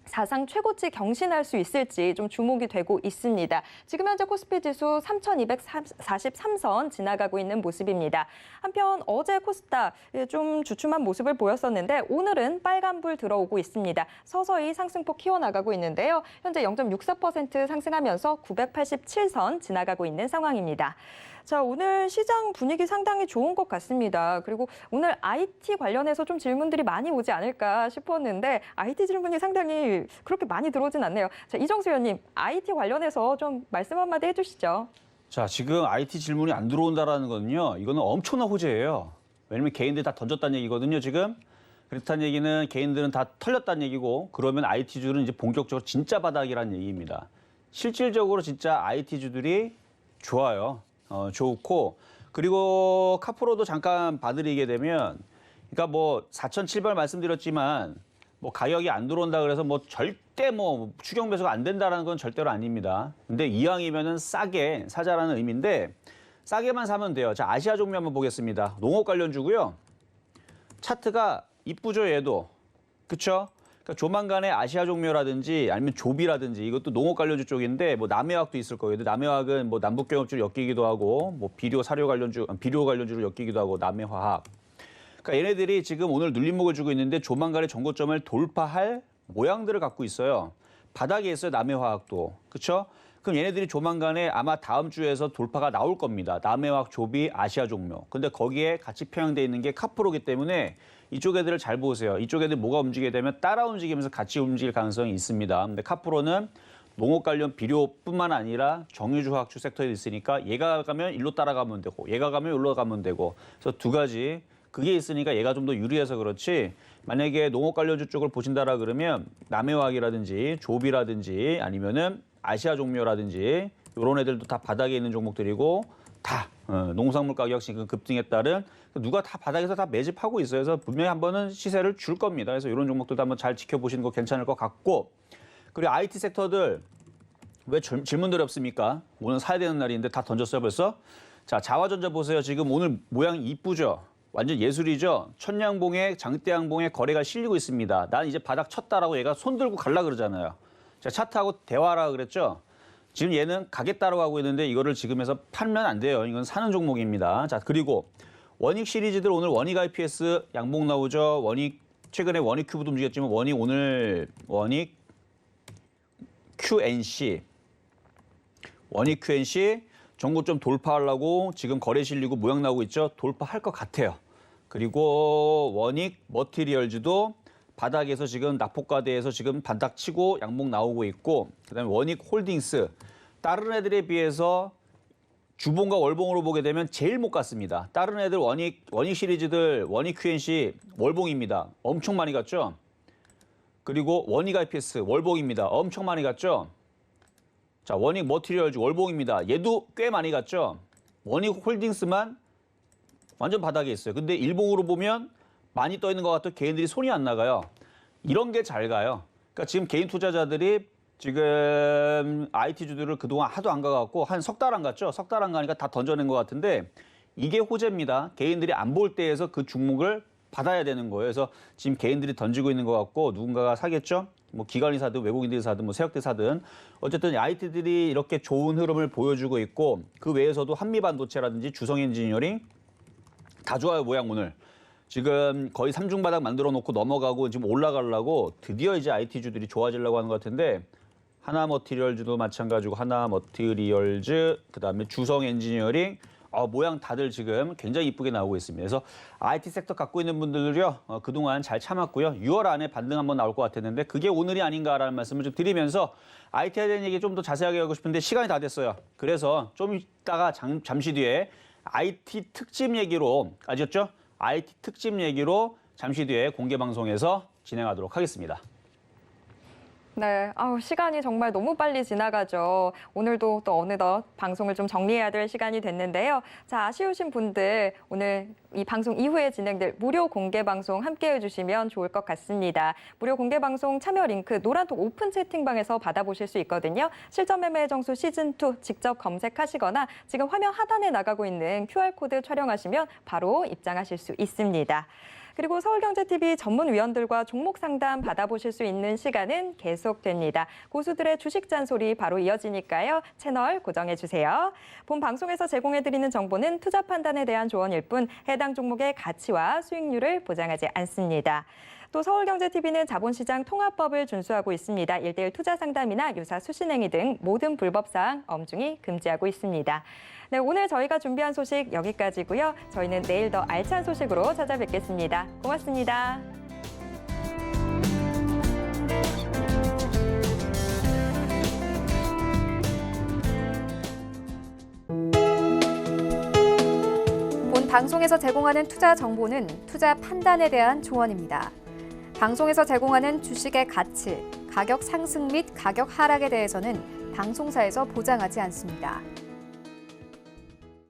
사상 최고치 경신할 수 있을지 좀 주목이 되고 있습니다. 지금 현재 코스피 지수 3,243선 지나가고 있는 모습입니다. 한편 어제 코스닥 좀 주춤한 모습을 보였었는데 오늘은 빨간불 들어오고 있습니다. 서서히 상승폭 키워나가고 있는데요. 현재 0.64% 상승하면서 987선 지나가고 있는 상황입니다. 자, 오늘 시장 분위기 상당히 좋은 것 같습니다. 그리고 오늘 IT 관련해서 좀 질문들이 많이 오지 않을까 싶었는데 IT 질문이 상당히 그렇게 많이 들어오진 않네요. 자, 이정수 의원님, IT 관련해서 좀 말씀 한마디 해주시죠. 자, 지금 IT 질문이 안 들어온다라는 거는요. 이거는 엄청난 호재예요. 왜냐면 개인들이 다 던졌다는 얘기거든요, 지금. 그렇다는 얘기는 개인들은 다 털렸다는 얘기고 그러면 IT주는 이제 본격적으로 진짜 바닥이라는 얘기입니다. 실질적으로 진짜 IT주들이 좋아요. 좋고 그리고 카프로도 잠깐 봐드리게 되면 그러니까 뭐 4,700원 말씀드렸지만 뭐 가격이 안 들어온다 그래서 뭐 절대 뭐 추격 매수가 안 된다라는 건 절대로 아닙니다. 근데 이왕이면은 싸게 사자라는 의미인데 싸게만 사면 돼요. 자, 아시아 종묘 한번 보겠습니다. 농업 관련주고요. 차트가 이쁘죠, 얘도. 그쵸? 그러니까 조만간에 아시아 종묘라든지 아니면 조비라든지 이것도 농업 관련주 쪽인데 뭐 남해화학도 있을 거예요. 근데 남해화학은 뭐 남북경협주로 엮이기도 하고 뭐 비료 사료 관련주, 비료 관련주로 엮이기도 하고 남해화학. 그러니까 얘네들이 지금 오늘 눌림목을 주고 있는데 조만간에 전고점을 돌파할 모양들을 갖고 있어요. 바닥에 있어요, 남해화학도. 그렇죠? 그럼 얘네들이 조만간에 아마 다음 주에서 돌파가 나올 겁니다. 남해화학, 조비, 아시아 종묘. 근데 거기에 같이 평행되어 있는 게 카프로기 때문에 이쪽 애들을 잘 보세요. 이쪽 애들 뭐가 움직이게 되면 따라 움직이면서 같이 움직일 가능성이 있습니다. 근데 카프로는 농업 관련 비료뿐만 아니라 정유주 화학주 섹터에 있으니까 얘가 가면 일로 따라가면 되고 얘가 가면 일로 가면 되고 그래서 두 가지 그게 있으니까 얘가 좀 더 유리해서 그렇지 만약에 농업 관련주 쪽을 보신다라 그러면 남해화학이라든지 조비라든지 아니면은 아시아 종묘라든지 이런 애들도 다 바닥에 있는 종목들이고 다 농산물 가격 지금 급등에 따른 누가 다 바닥에서 다 매집하고 있어요. 그래서 분명히 한 번은 시세를 줄 겁니다. 그래서 이런 종목들도 한번 잘 지켜보시는 거 괜찮을 것 같고 그리고 IT 섹터들 왜 질문들이 없습니까? 오늘 사야 되는 날인데 다 던졌어요 벌써? 자, 자화전자 보세요. 지금 오늘 모양 이쁘죠? 완전 예술이죠? 천냥봉에 장대양봉에 거래가 실리고 있습니다. 난 이제 바닥 쳤다라고 얘가 손 들고 갈라 그러잖아요. 제가 차트하고 대화하라 그랬죠? 지금 얘는 가겠다라고 하고 있는데 이거를 지금에서 팔면 안 돼요. 이건 사는 종목입니다. 자, 그리고 원익 시리즈들 오늘 원익 IPS 양봉 나오죠? 원익 최근에 원익 큐브도 움직였지만 원익 오늘 원익 QNC 원익 QNC 전고점 돌파하려고 지금 거래 실리고 모양 나오고 있죠? 돌파할 것 같아요. 그리고 원익 머티리얼즈도 바닥에서 지금 낙폭과대에서 지금 반닥 치고 양봉 나오고 있고 그다음에 원익 홀딩스 다른 애들에 비해서 주봉과 월봉으로 보게 되면 제일 못 갔습니다. 다른 애들 원익 시리즈들 원익 QNC 월봉입니다. 엄청 많이 갔죠. 그리고 원익 IPS 월봉입니다. 엄청 많이 갔죠. 자, 원익 머티리얼즈 월봉입니다. 얘도 꽤 많이 갔죠. 원익 홀딩스만 완전 바닥에 있어요. 근데 일봉으로 보면 많이 떠 있는 것 같아도 개인들이 손이 안 나가요. 이런 게 잘 가요. 그러니까 지금 개인 투자자들이 지금 IT주들을 그동안 하도 안 가갖고 한 석 달 안 갔죠. 석 달 안 가니까 다 던져낸 것 같은데 이게 호재입니다. 개인들이 안 볼 때에서 그 종목을 받아야 되는 거예요. 그래서 지금 개인들이 던지고 있는 것 같고 누군가가 사겠죠? 뭐 기관이 사든 외국인들이 사든 뭐 세력대 사든 어쨌든 IT들이 이렇게 좋은 흐름을 보여주고 있고 그 외에서도 한미반도체라든지 주성엔지니어링 다 좋아요. 모양 오늘. 지금 거의 3중 바닥 만들어 놓고 넘어가고 지금 올라가려고 드디어 이제 IT주들이 좋아지려고 하는 것 같은데 하나머티리얼즈도 마찬가지고 하나머티리얼즈 그다음에 주성엔지니어링 모양 다들 지금 굉장히 이쁘게 나오고 있습니다. 그래서 IT 섹터 갖고 있는 분들요 그동안 잘 참았고요. 6월 안에 반등 한번 나올 것 같았는데 그게 오늘이 아닌가라는 말씀을 좀 드리면서 IT에 대한 얘기 좀 더 자세하게 하고 싶은데 시간이 다 됐어요. 그래서 좀 이따가 잠시 뒤에 IT 특집 얘기로 아셨죠? IT 특집 얘기로 잠시 뒤에 공개 방송에서 진행하도록 하겠습니다. 네, 시간이 정말 너무 빨리 지나가죠. 오늘도 또 어느덧 방송을 좀 정리해야 될 시간이 됐는데요. 자, 아쉬우신 분들 오늘 이 방송 이후에 진행될 무료 공개 방송 함께 해주시면 좋을 것 같습니다. 무료 공개 방송 참여 링크 노란톡 오픈 채팅방에서 받아보실 수 있거든요. 실전 매매 정수 시즌2 직접 검색하시거나 지금 화면 하단에 나가고 있는 QR코드 촬영하시면 바로 입장하실 수 있습니다. 그리고 서울경제TV 전문위원들과 종목 상담 받아보실 수 있는 시간은 계속됩니다. 고수들의 주식 잔소리 바로 이어지니까요. 채널 고정해주세요. 본 방송에서 제공해드리는 정보는 투자 판단에 대한 조언일 뿐 해당 종목의 가치와 수익률을 보장하지 않습니다. 또 서울경제TV는 자본시장 통합법을 준수하고 있습니다. 1:1 투자 상담이나 유사 수신행위 등 모든 불법사항 엄중히 금지하고 있습니다. 네, 오늘 저희가 준비한 소식 여기까지고요. 저희는 내일 더 알찬 소식으로 찾아뵙겠습니다. 고맙습니다. 본 방송에서 제공하는 투자 정보는 투자 판단에 대한 조언입니다. 방송에서 제공하는 주식의 가치, 가격 상승 및 가격 하락에 대해서는 방송사에서 보장하지 않습니다.